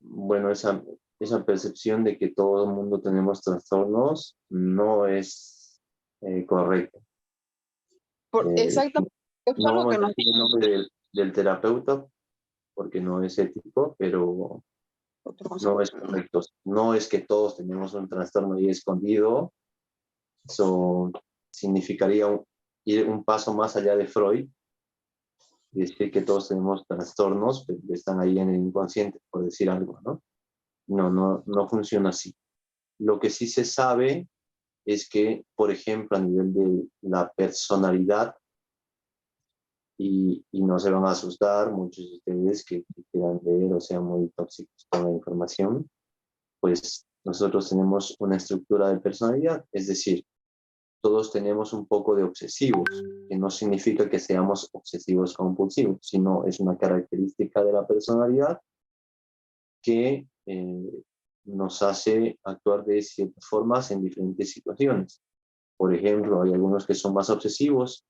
bueno, esa percepción de que todo el mundo tenemos trastornos no es correcta.
Exactamente. Fue
No
algo
vamos
que
a
nos
decir el nombre del terapeuta porque no es ético, pero no es correcto. No es que todos tenemos un trastorno ahí escondido. Eso significaría ir un paso más allá de Freud y decir que todos tenemos trastornos que están ahí en el inconsciente, por decir algo, ¿no? No funciona así. Lo que sí se sabe es que, por ejemplo, a nivel de la personalidad, y no se van a asustar muchos de ustedes que quieran leer o sean muy tóxicos con la información, pues nosotros tenemos una estructura de personalidad, es decir, todos tenemos un poco de obsesivos, que no significa que seamos obsesivos compulsivos, sino es una característica de la personalidad que nos hace actuar de ciertas formas en diferentes situaciones. Por ejemplo, hay algunos que son más obsesivos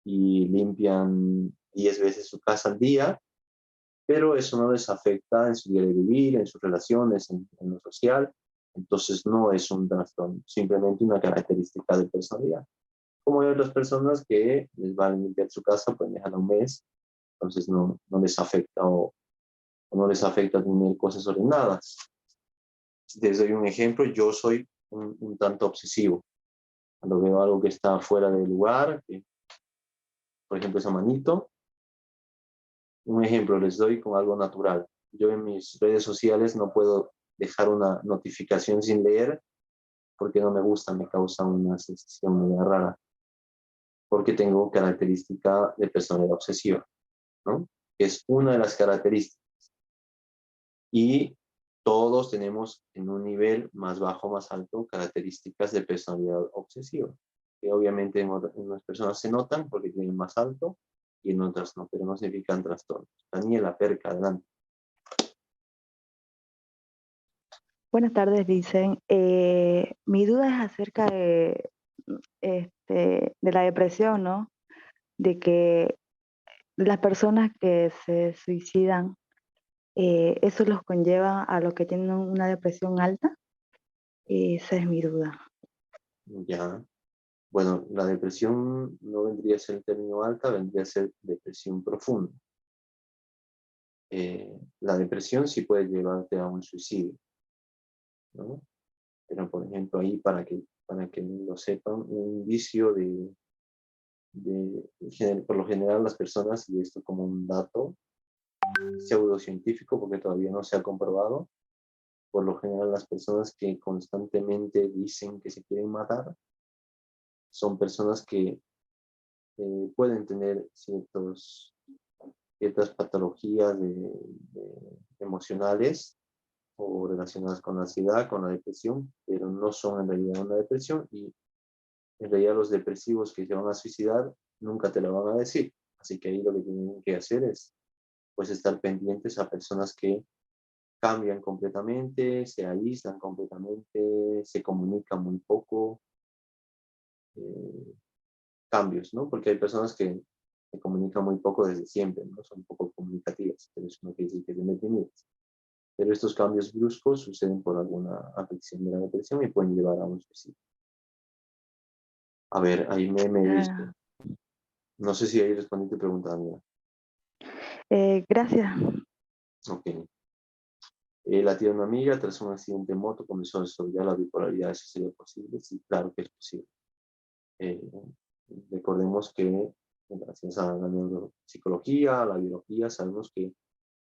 y limpian 10 veces su casa al día, pero eso no les afecta en su día de vivir, en sus relaciones, en lo social. Entonces no es un trastorno, simplemente una característica de personalidad. Como hay otras personas que les van a limpiar su casa, pueden dejar un mes, entonces no les afecta o no les afecta tener cosas ordenadas. Les doy un ejemplo, yo soy un tanto obsesivo. Cuando veo algo que está fuera del lugar, por ejemplo esa manito, un ejemplo les doy con algo natural. Yo en mis redes sociales no puedo dejar una notificación sin leer porque no me gusta, me causa una sensación muy rara, porque tengo característica de personalidad obsesiva, ¿no? Es una de las características. Y todos tenemos en un nivel más bajo, más alto, características de personalidad obsesiva, que obviamente en unas personas se notan porque tienen más alto y en otras no, pero no significan trastornos. Daniela, Perca, adelante.
Buenas tardes, dicen. Mi duda es acerca de la depresión, ¿no? De que las personas que se suicidan, eso los conlleva a los que tienen una depresión alta. Esa es mi duda.
Ya. Bueno, la depresión no vendría a ser el término alta, vendría a ser depresión profunda. La depresión sí puede llevarte a un suicidio. ¿no? Pero, por ejemplo, ahí para que lo sepan, un vicio por lo general las personas, y esto como un dato pseudocientífico porque todavía no se ha comprobado, por lo general las personas que constantemente dicen que se quieren matar son personas que pueden tener ciertas patologías emocionales o relacionadas con la ansiedad, con la depresión, pero no son en realidad una depresión, y en realidad los depresivos que se van a suicidar nunca te lo van a decir. Así que ahí lo que tienen que hacer es pues estar pendientes a personas que cambian completamente, se aíslan completamente, se comunican muy poco, cambios, ¿no? Porque hay personas que se comunican muy poco desde siempre, ¿no? Son poco comunicativas, pero eso no quiere decir que estén deprimidas. Pero estos cambios bruscos suceden por alguna afección de la depresión y pueden llevar a un suicidio. A ver, ahí me he visto.
Ah,
No sé si ahí respondí tu pregunta, Andrea.
gracias.
Ok. La tía de una amiga, tras un accidente de moto, comenzó a desarrollar la bipolaridad. ¿Eso sería posible? Sí, claro que es posible. Eh, recordemos que gracias a la neuropsicología, a la biología, sabemos que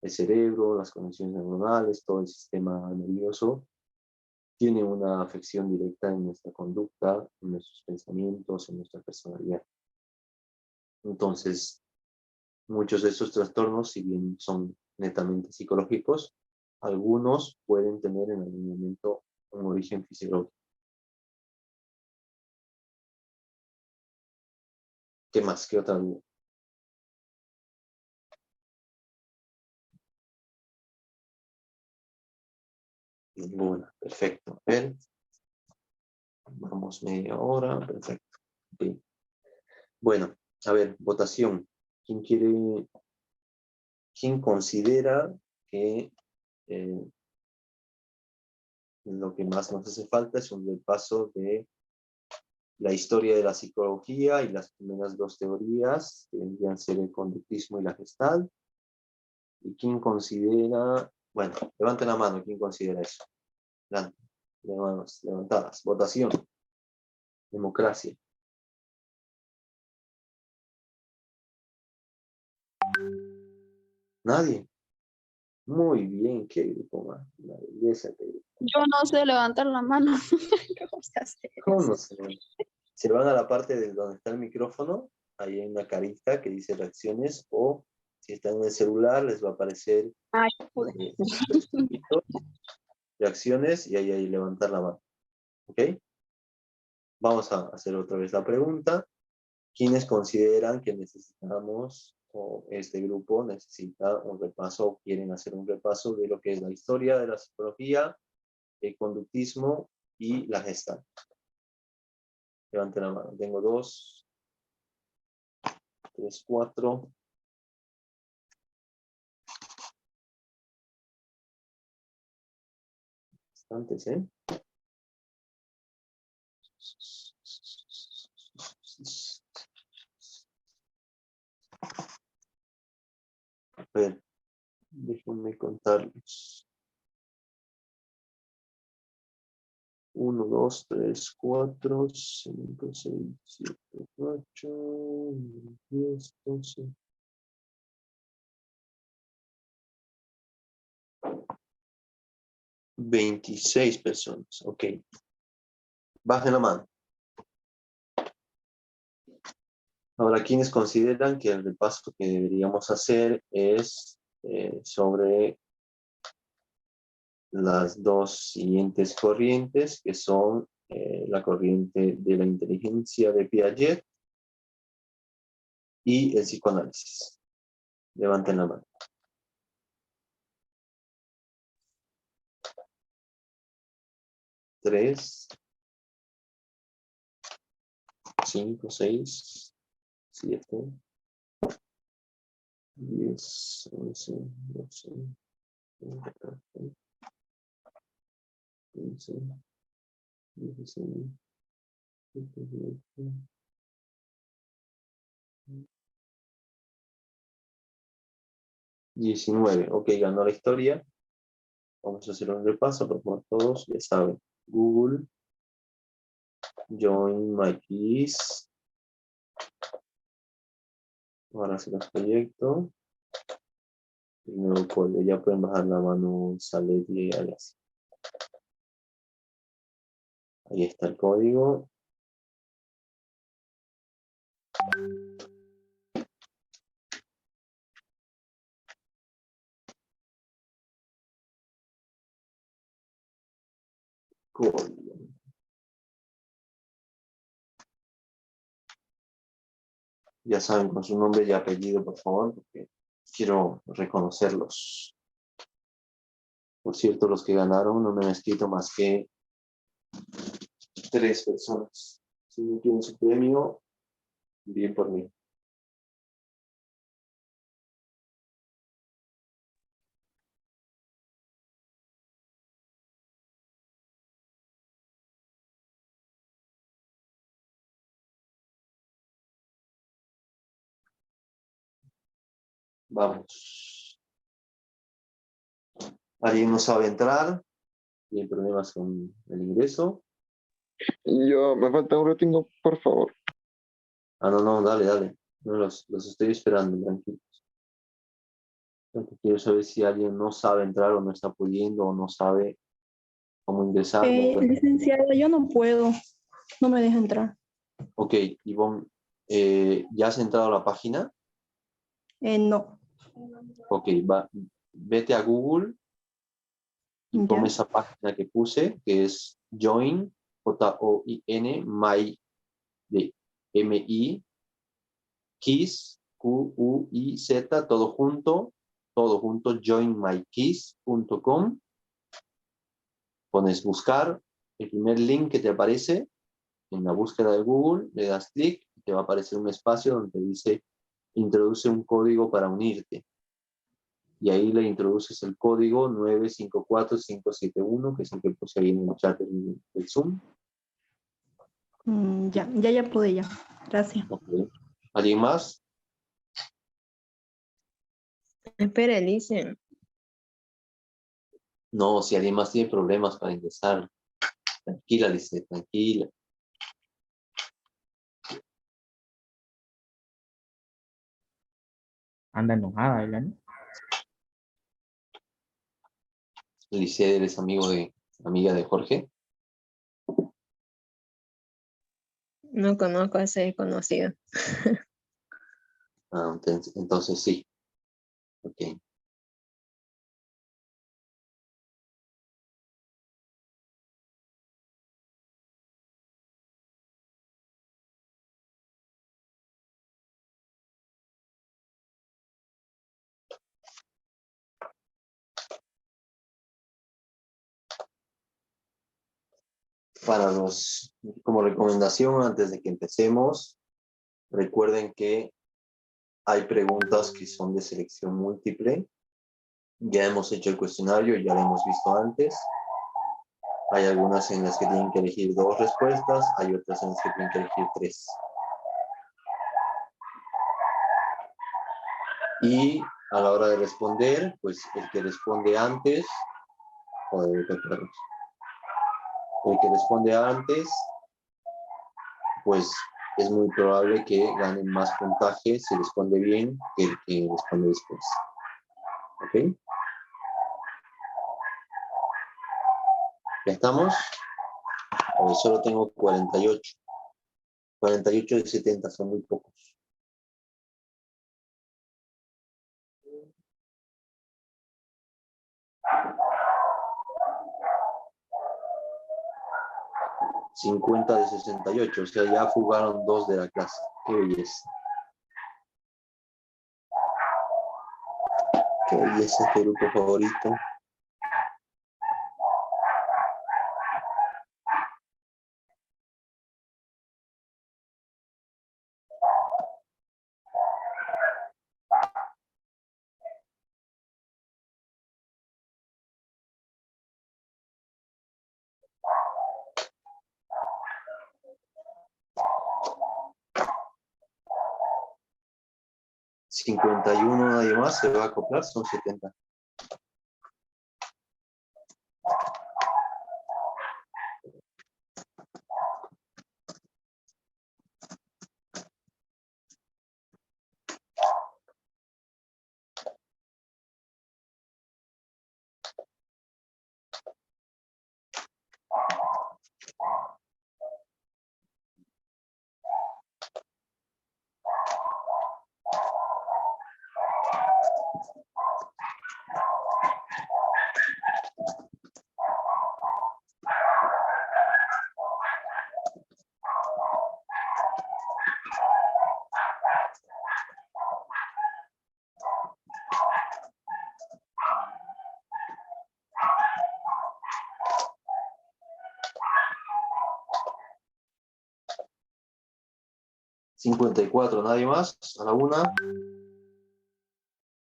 el cerebro, las conexiones neuronales, todo el sistema nervioso tiene una afección directa en nuestra conducta, en nuestros pensamientos, en nuestra personalidad. Entonces, muchos de estos trastornos, si bien son netamente psicológicos, algunos pueden tener en algún momento un origen fisiológico. ¿Qué más? ¿Qué otra duda? Ninguna. Perfecto. A ver. Vamos media hora. Perfecto. Ok. Bueno, a ver, votación. ¿Quién considera que lo que más nos hace falta es un repaso de la historia de la psicología y las primeras dos teorías, que vendrían a ser el conductismo y la Gestalt? ¿Y quién considera, bueno, levanten la mano, quién considera eso? De manos levantadas. Votación. Democracia. ¿Nadie? Muy bien, qué grupo más. La belleza que
Yo no sé levantar la mano. ¿Cómo se hace
¿Cómo
eso?
no se van? Se van a la parte de donde está el micrófono, ahí hay una carita que dice reacciones, o si están en el celular les va a aparecer
Ay, pude.
reacciones y ahí levantar la mano. ¿Ok? Vamos a hacer otra vez la pregunta. ¿Quiénes consideran que necesitamos o este grupo necesita un repaso o quieren hacer un repaso de lo que es la historia de la psicología, el conductismo y la Gestalt? Levanten la mano. Tengo 2, 3, 4. Bastantes, ¿eh? A ver, déjenme contarles. 1, 2, 3, 4, 5, 6, 7, 8, 10, 12. 26 personas, ok. Bajen la mano. Ahora, ¿quiénes consideran que el repaso que deberíamos hacer es sobre las dos siguientes corrientes, que son la corriente de la inteligencia de Piaget y el psicoanálisis? Levanten la mano. 3, 5, 6, 7, 10, 11, 12, 14, 15, 16, 17, 19. Ok, ganó la historia. Vamos a hacer un repaso, por favor, todos ya saben. Google, Join My Keys. Ahora hacer los proyectos. El nuevo código, ya pueden bajar la mano, Salet y Alias. Ahí está el código. Código. Ya saben, con su nombre y apellido, por favor, porque quiero reconocerlos. Por cierto, los que ganaron no me han escrito más que 3 personas. Si no quieren su premio, bien por mí. Vamos. ¿Alguien no sabe entrar? ¿Tiene problemas con el ingreso?
Yo, me falta un ratingo, por favor.
Ah, no, dale. No, los estoy esperando, tranquilos. Lo que quiero saber si alguien no sabe entrar o no está pudiendo o no sabe cómo ingresar.
Licenciada, yo no puedo, no me deja entrar.
Ok, Ivonne, ¿ya has entrado a la página?
No.
Ok, vete a Google y toma esa página que puse, que es Join, Join, My, de M-I, Keys, Q-U-I-Z, todo junto, joinmykeys.com. Pones buscar, el primer link que te aparece en la búsqueda de Google, le das clic y te va a aparecer un espacio donde dice introduce un código para unirte. Y ahí le introduces el código 954571, que es el que puse ahí en el chat del Zoom.
Ya pude ya. Gracias.
Okay. ¿Alguien más?
Espera, Alicia.
No, si alguien más tiene problemas para ingresar. Tranquila, Lice, tranquila.
Anda enojada, ¿verdad?
Lice, ¿eres amiga de Jorge?
No conozco a ese desconocido.
Ah, entonces sí. Ok. Como recomendación, antes de que empecemos, recuerden que hay preguntas que son de selección múltiple. Ya hemos hecho el cuestionario, ya lo hemos visto antes. Hay algunas en las que tienen que elegir 2 respuestas, hay otras en las que tienen que elegir 3. Y a la hora de responder, pues el que responde antes, pues es muy probable que gane más puntaje si responde bien que el que responde después. ¿Ok? ¿Ya estamos? Hoy solo tengo 48. 48 de 70 son muy pocos. $50 de 68, o sea, ya fugaron 2 de la clase. Qué belleza. Qué belleza este grupo favorito. $51 nadie más se va a acoplar, son 70. 54, ¿nadie más? A la 1.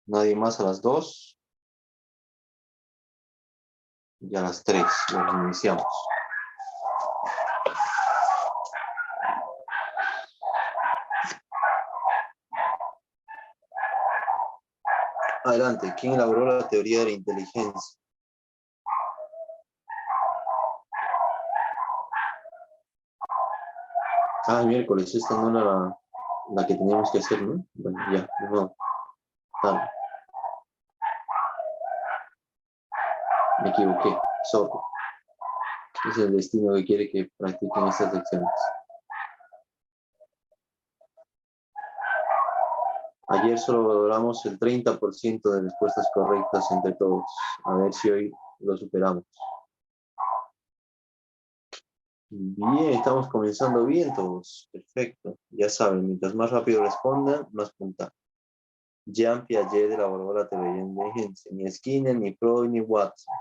Nadie más a las 2. Y a las 3. Los iniciamos. Adelante, ¿quién elaboró la teoría de la inteligencia? Miércoles, esta no era la que teníamos que hacer, ¿no? Bueno, ya, no. Dale. Me equivoqué, sordo. Es el destino que quiere que practiquen estas lecciones. Ayer solo logramos el 30% de respuestas correctas entre todos. A ver si hoy lo superamos. Bien, estamos comenzando bien todos. Perfecto. Ya saben, mientras más rápido respondan, más puntaje. Jean Piaget elaboró la teoría de inteligencia. Ni Skinner, ni Freud, ni Watson.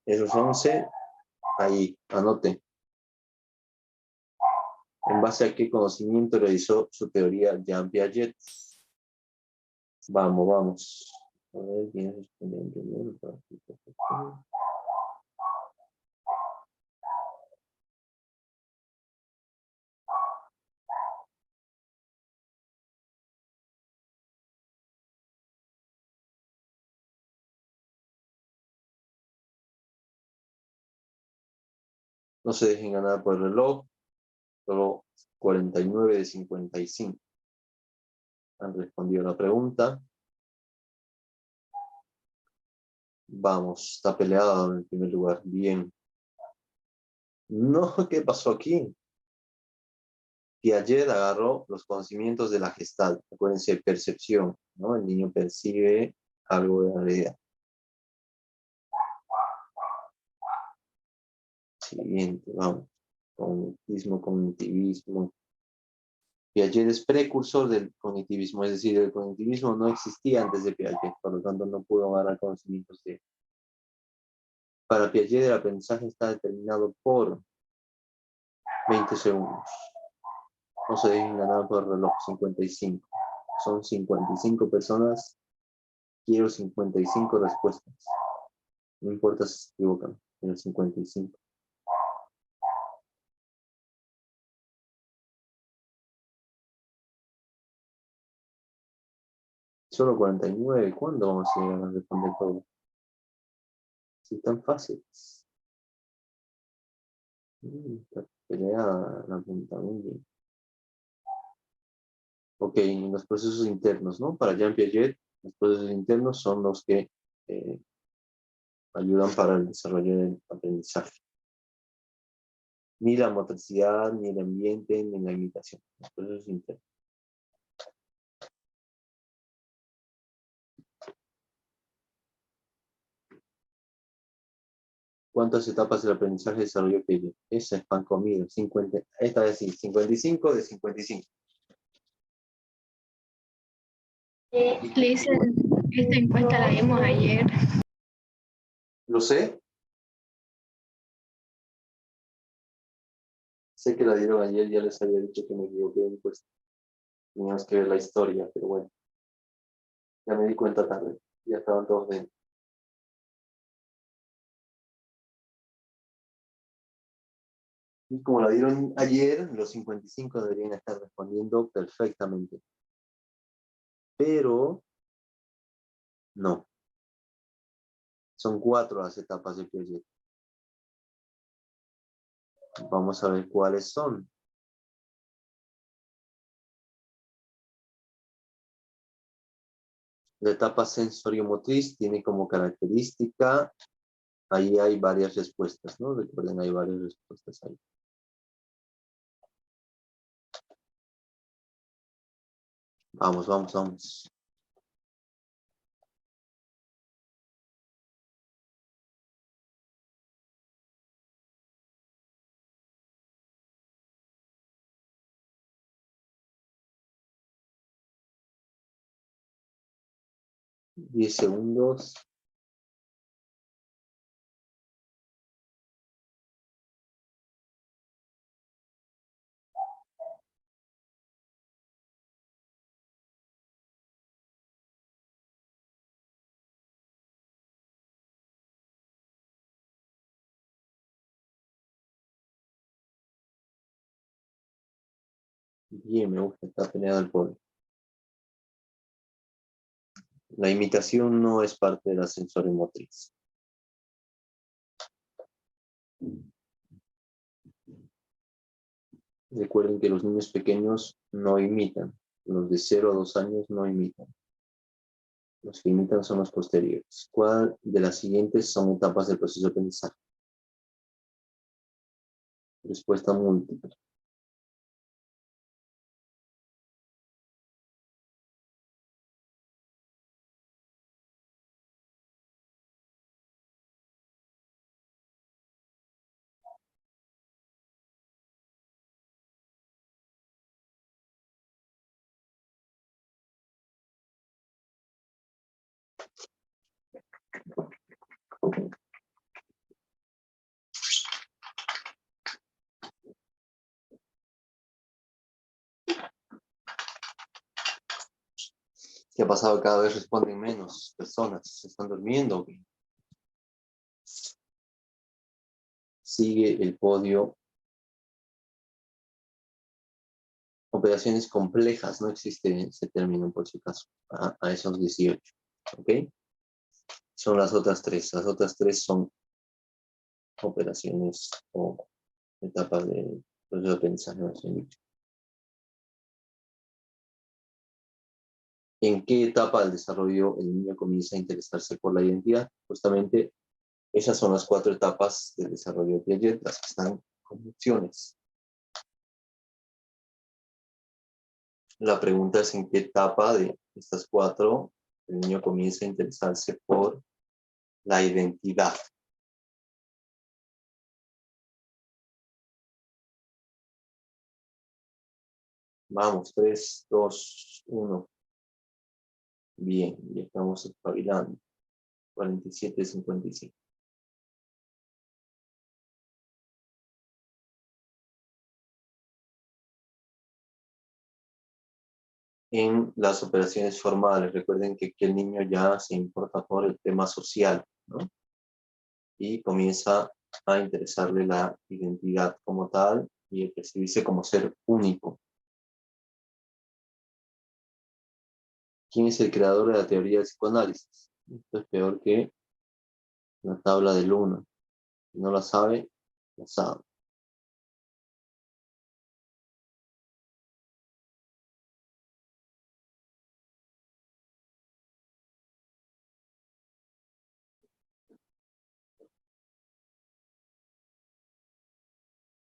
Esos 11, ahí, anoten. ¿En base a qué conocimiento realizó su teoría Jean Piaget? Vamos, vamos. A ver, ¿quién respondió primero? No se dejen ganar por el reloj. Solo 49 de 55 han respondido la pregunta. Vamos, está peleado en el primer lugar. Bien. No, ¿qué pasó aquí? Piaget agarró los conocimientos de la Gestalt. Acuérdense, percepción, ¿no? El niño percibe algo de la realidad. Siguiente, vamos. Cognitivismo. Piaget es precursor del cognitivismo, es decir, el cognitivismo no existía antes de Piaget, por lo tanto no pudo agarrar conocimientos de él. Para Piaget el aprendizaje está determinado por 20 segundos. No se dejen ganar por el reloj, 55. Son 55 personas. Quiero 55 respuestas. No importa si se equivocan, pero 55. Solo 49. ¿Cuándo vamos a llegar a responder todo? Si es tan fácil. Está peleada la punta, muy bien. Ok, los procesos internos, ¿no? Para Jean Piaget, los procesos internos son los que ayudan para el desarrollo del aprendizaje. Ni la motricidad, ni el ambiente, ni la imitación. Los procesos internos. ¿Cuántas etapas del aprendizaje desarrolló Piaget? Esa es pan comido. 50, esta vez sí, 55 de 55.
Le hice esta encuesta, la vimos ayer.
Lo sé. Sé que la dieron ayer, ya les había dicho que me equivoqué, pues teníamos que ver la historia, pero bueno. Ya me di cuenta tarde, ya estaban todos dentro. Y como la dieron ayer, los 55 deberían estar respondiendo perfectamente. Pero no. Son 4 las etapas de Piaget. Vamos a ver cuáles son. La etapa sensoriomotriz tiene como característica, ahí hay varias respuestas, ¿no? Recuerden, hay varias respuestas ahí. Vamos, vamos, vamos. Diez segundos. Bien, me gusta, está peleado el podio. La imitación no es parte de la sensorimotriz. Recuerden que los niños pequeños no imitan. Los de 0 a 2 años no imitan. Los que imitan son los posteriores. ¿Cuál de las siguientes son etapas del proceso de aprendizaje? Respuesta múltiple. ¿Qué ha pasado? Cada vez responden menos personas. ¿Se están durmiendo? Sigue el podio. Operaciones complejas. No existe ese término por si acaso. A esos 18. ¿Ok? Son las otras tres. Las otras tres son operaciones o etapas del proceso de aprendizaje. ¿En qué etapa del desarrollo el niño comienza a interesarse por la identidad? Justamente esas son las 4 etapas del desarrollo de Piaget, las que están con opciones. La pregunta es en qué etapa de estas 4 el niño comienza a interesarse por la identidad. Vamos, 3, 2, 1. Bien, ya estamos espabilando. 47-55. En las operaciones formales, recuerden que aquí el niño ya se importa por el tema social, ¿no? Y comienza a interesarle la identidad como tal y el percibirse como ser único. ¿Quién es el creador de la teoría del psicoanálisis? Esto es peor que la tabla del 1. Si no la sabe, la sabe.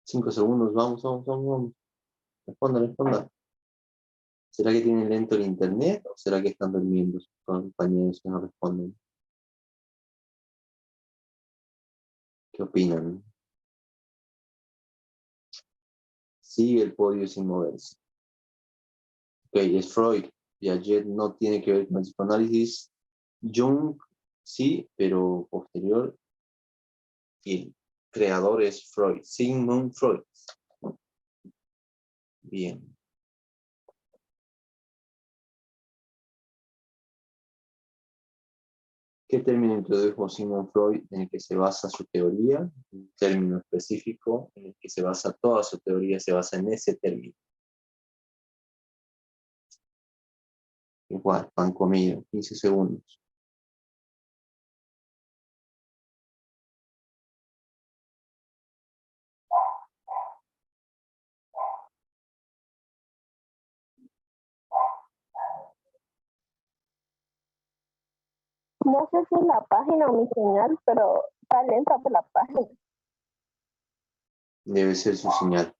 Cinco segundos, vamos. Respondan. ¿Será que tienen lento el internet o será que están durmiendo sus compañeros que no responden? ¿Qué opinan? Sigue el podio sin moverse. Ok, es Freud. Piaget no tiene que ver con el psicoanálisis. Jung sí, pero posterior. Y el creador es Freud, Sigmund Freud. Bien. ¿Qué término introdujo Sigmund Freud en el que se basa su teoría? Un término específico en el que se basa toda su teoría, se basa en ese término. Igual, pan comido, 15 segundos.
No sé si es la página o mi señal, pero está lenta por la página.
Debe ser su señal.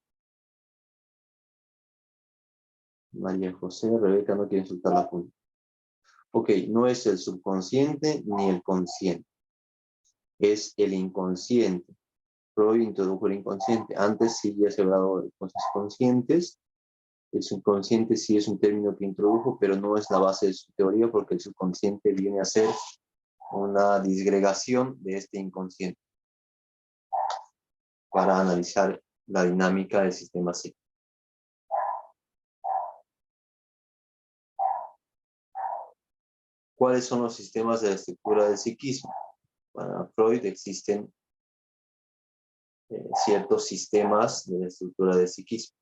María José, Rebeca no quiere soltar la punta. Ok, no es el subconsciente ni el consciente. Es el inconsciente. Freud introdujo el inconsciente. Antes sí ya se hablaba de cosas conscientes. El subconsciente sí es un término que introdujo, pero no es la base de su teoría porque el subconsciente viene a ser una disgregación de este inconsciente para analizar la dinámica del sistema psíquico. ¿Cuáles son los sistemas de la estructura del psiquismo? Para Freud existen ciertos sistemas de la estructura del psiquismo.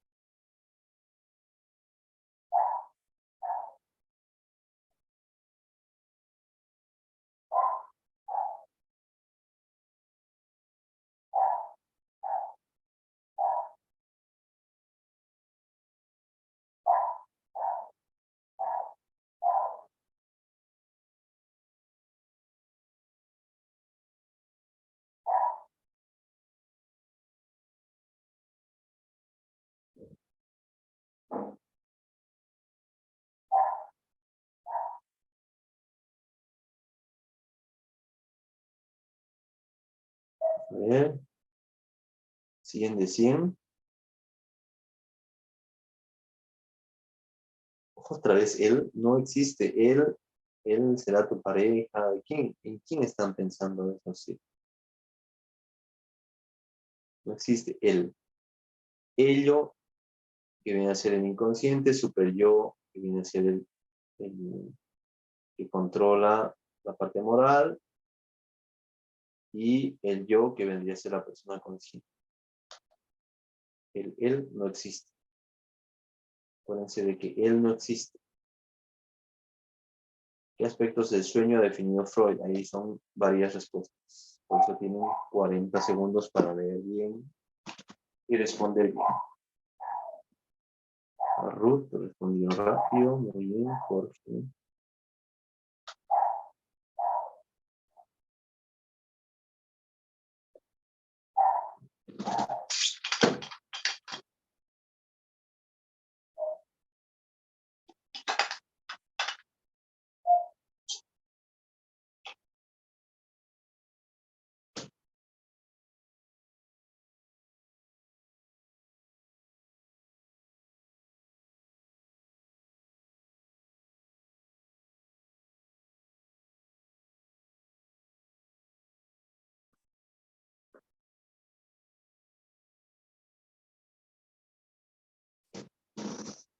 A ver. 100 de 100. Otra vez, él no existe. Él será tu pareja. ¿En quién están pensando eso? Sí. No existe él. Ello, que viene a ser el inconsciente, super yo, que viene a ser el que controla la parte moral, y el yo, que vendría a ser la persona consciente. El él no existe. Acuérdense de que él no existe. ¿Qué aspectos del sueño ha definido Freud? Ahí son varias respuestas. Por eso tienen 40 segundos para leer bien y responder bien. A Ruth respondió rápido, muy bien, Jorge.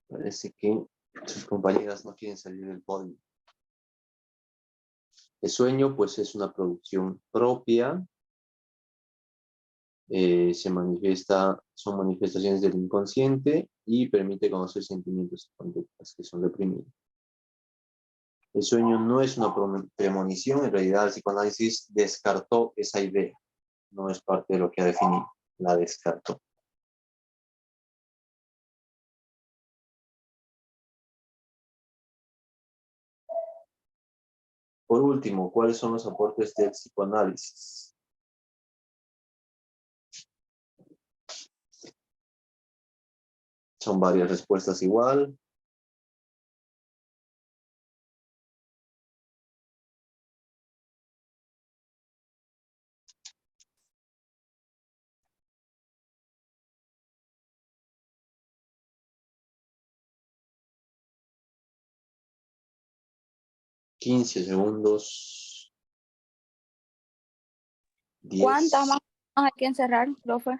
Parece que sus compañeras no quieren salir del podio. El sueño, pues, es una producción propia. Son manifestaciones del inconsciente y permite conocer sentimientos y conductas que son reprimidos. El sueño no es una premonición, en realidad el psicoanálisis descartó esa idea. No es parte de lo que ha definido, la descartó. Por último, ¿cuáles son los aportes del psicoanálisis? Son varias respuestas igual. $15 segundos. 10.
¿Cuántas más hay que encerrar, profe?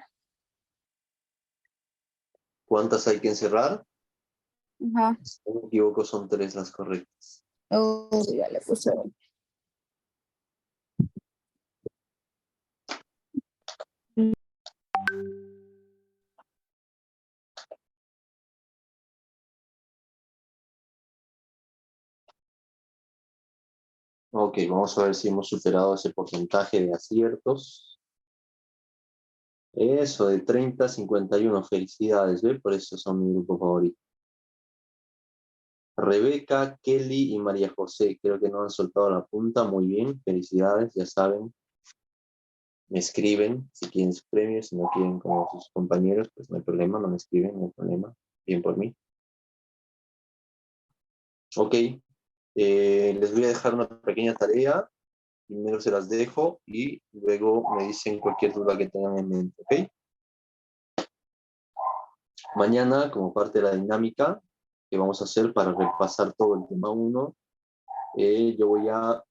¿Cuántas hay que encerrar?
Ajá.
Si no me equivoco, son 3 las correctas.
Oh, ya le puse.
Ok, vamos a ver si hemos superado ese porcentaje de aciertos. Eso, de 30 a 51. Felicidades, ¿ve? Por eso son mi grupo favorito. Rebeca, Kelly y María José. Creo que no han soltado la punta. Muy bien, felicidades, ya saben. Me escriben si quieren sus premios, si no quieren como sus compañeros, pues no hay problema, no me escriben, no hay problema. Bien por mí. Ok, les voy a dejar una pequeña tarea. Primero se las dejo y luego me dicen cualquier duda que tengan en mente, ¿ok? Mañana, como parte de la dinámica que vamos a hacer para repasar todo el tema 1, yo voy a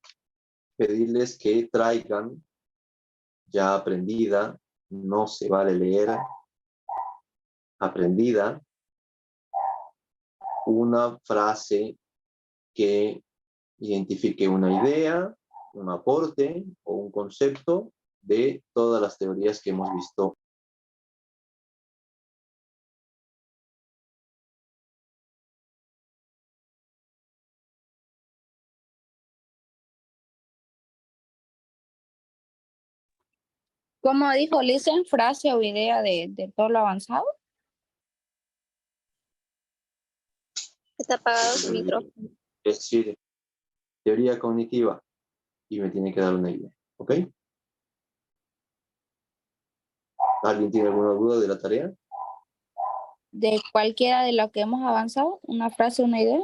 pedirles que traigan ya aprendida, no se vale leer, aprendida, una frase que identifique una idea, un aporte o un concepto de todas las teorías que hemos visto.
¿Cómo dijo Listen? ¿Frase o idea de todo lo avanzado?
Está apagado su micrófono.
Es decir, teoría cognitiva y me tiene que dar una idea, ¿ok? ¿Alguien tiene alguna duda de la tarea?
¿De cualquiera de lo que hemos avanzado? ¿Una frase, una idea?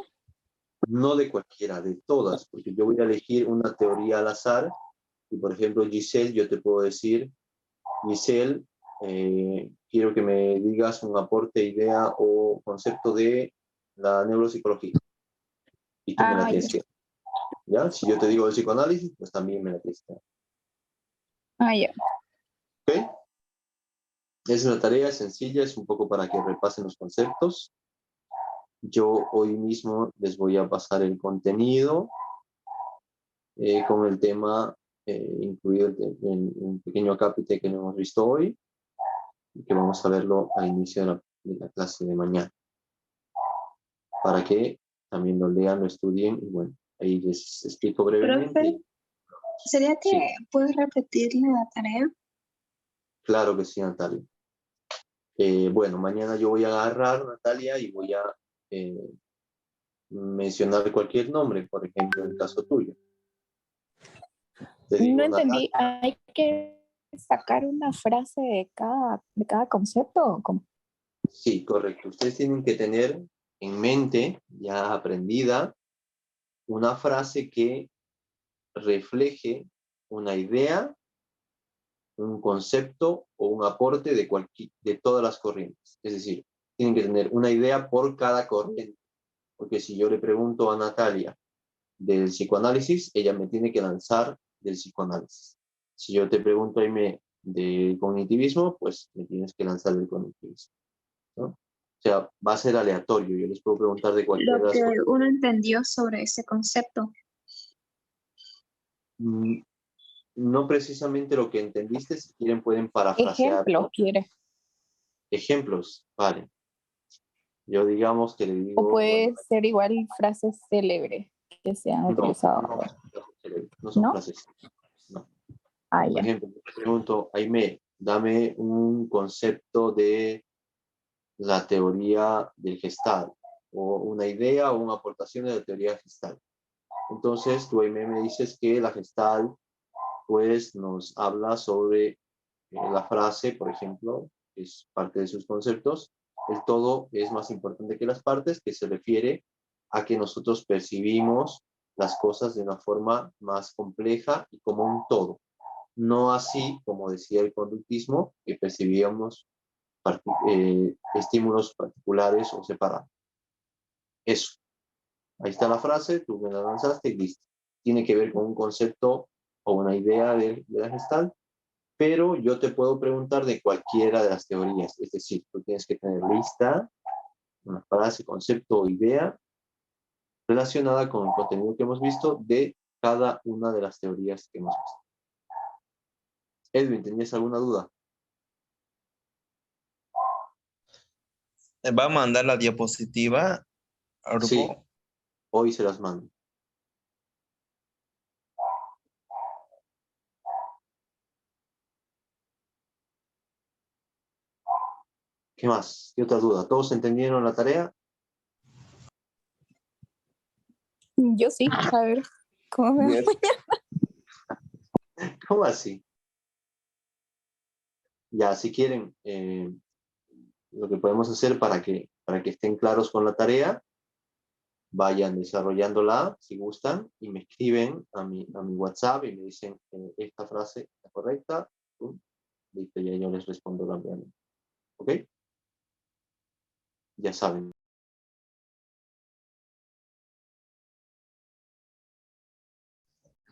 No de cualquiera, de todas, porque yo voy a elegir una teoría al azar y, por ejemplo, Giselle, yo te puedo decir Giselle, quiero que me digas un aporte, idea o concepto de la neuropsicología. Y tú me la tienes que... ¿Ya? Si yo te digo el psicoanálisis, pues también me la tienes que...
Ya.
¿Ok? Es una tarea sencilla, es un poco para que repasen los conceptos. Yo hoy mismo les voy a pasar el contenido con el tema incluido en un pequeño acápite que no hemos visto hoy y que vamos a verlo al inicio de la clase de mañana, para que también lo lean, lo estudien y bueno, ahí les explico brevemente.
Profe, ¿sería que
Sí,
puedes repetirle la tarea?
claro que sí, Natalia. Bueno, mañana yo voy a agarrar, Natalia, y voy a mencionar cualquier nombre, por ejemplo, en el caso tuyo. Te
No
digo,
entendí.
Natalia.
¿Hay que sacar una frase de cada concepto? ¿O cómo?
Sí, correcto. Ustedes tienen que tener en mente, ya aprendida, una frase que refleje una idea, un concepto o un aporte de todas las corrientes. Es decir, tienen que tener una idea por cada corriente. Porque si yo le pregunto a Natalia del psicoanálisis, ella me tiene que lanzar del psicoanálisis. Si yo te pregunto, Aime, del cognitivismo, pues me tienes que lanzar del cognitivismo, ¿no? O sea, va a ser aleatorio. Yo les puedo preguntar de cualquiera
Lo
de las
que
cosas.
uno entendió sobre ese concepto.
No precisamente lo que entendiste, si quieren pueden
Ejemplos,
parafrasearlo.
quiere.
Ejemplos, vale. Yo digamos que le
O
digo, bueno,
puede ser igual frases célebres que se han
no,
utilizado.
no, no son
¿No?
frases. No. Por
Ya.
ejemplo, yo te pregunto, Aime, dame un concepto de la teoría del Gestalt, o una idea o una aportación de la teoría Gestalt. Entonces, tú, Aime, me dices que la Gestalt, pues, nos habla sobre la frase, por ejemplo, que es parte de sus conceptos, el todo es más importante que las partes, que se refiere a que nosotros percibimos las cosas de una forma más compleja y como un todo. No así, como decía el conductismo, que percibíamos estímulos particulares o separados. Eso. Ahí está la frase, tú me la lanzaste y listo. Tiene que ver con un concepto o una idea de la Gestalt, pero yo te puedo preguntar de cualquiera de las teorías. Es decir, tú tienes que tener lista una frase, concepto o idea relacionada con el contenido que hemos visto de cada una de las teorías que hemos visto. Edwin, ¿tenías alguna duda?
¿Va a mandar la diapositiva al grupo?
Sí, hoy se las mando. ¿Qué más? ¿Qué otra duda? ¿Todos entendieron la tarea?
Yo sí. A ver, ¿cómo me
Yes.
¿Cómo así? Ya, si quieren, lo que podemos hacer para que estén claros con la tarea, vayan desarrollándola si gustan y me escriben a mi WhatsApp y me dicen esta frase es correcta. Listo, ya yo les respondo rápidamente. ¿Ok? Ya saben.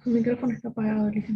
El micrófono está apagado, Lisa.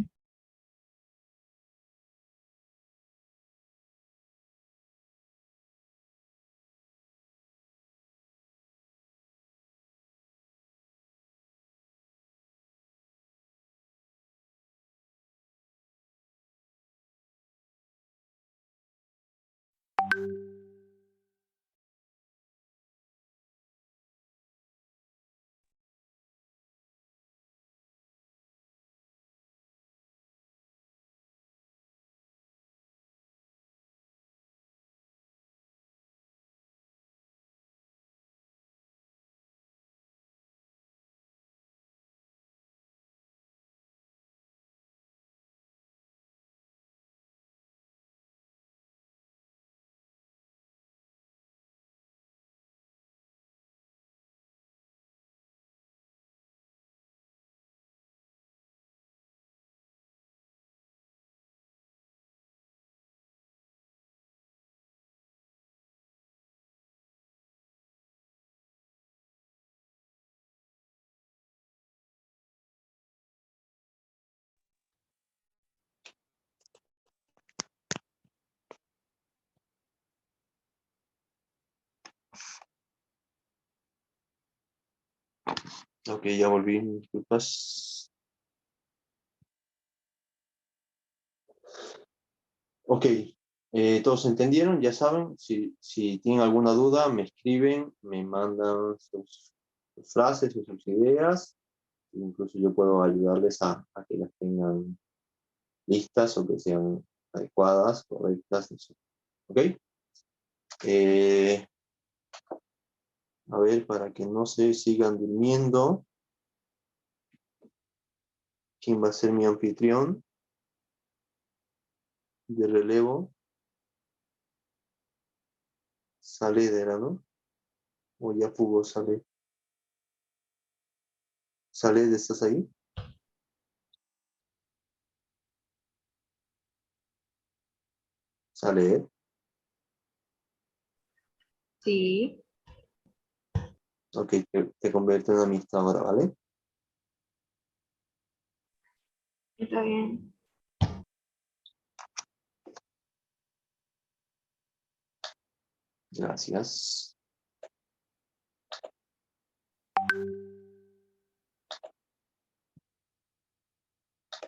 Ok, ya volví, disculpas. Ok, todos entendieron, ya saben, si tienen alguna duda, me escriben, me mandan sus frases o sus ideas, incluso yo puedo ayudarles a que las tengan listas o que sean adecuadas, correctas, no sé. ¿Ok? Eh, a ver, para que no se sigan durmiendo, ¿quién va a ser mi anfitrión de relevo? Sale de la, ¿no? O ya jugó Sale. Sale, ¿estás ahí? Sale.
Sí,
Ok, te convierto en amistad ahora, ¿vale?
está bien.
Gracias.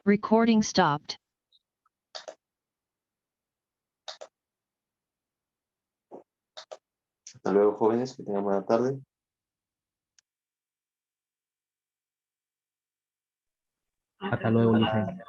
Recording stopped.
Hasta luego, jóvenes, que tengan buena tarde.
Hasta luego, Licen.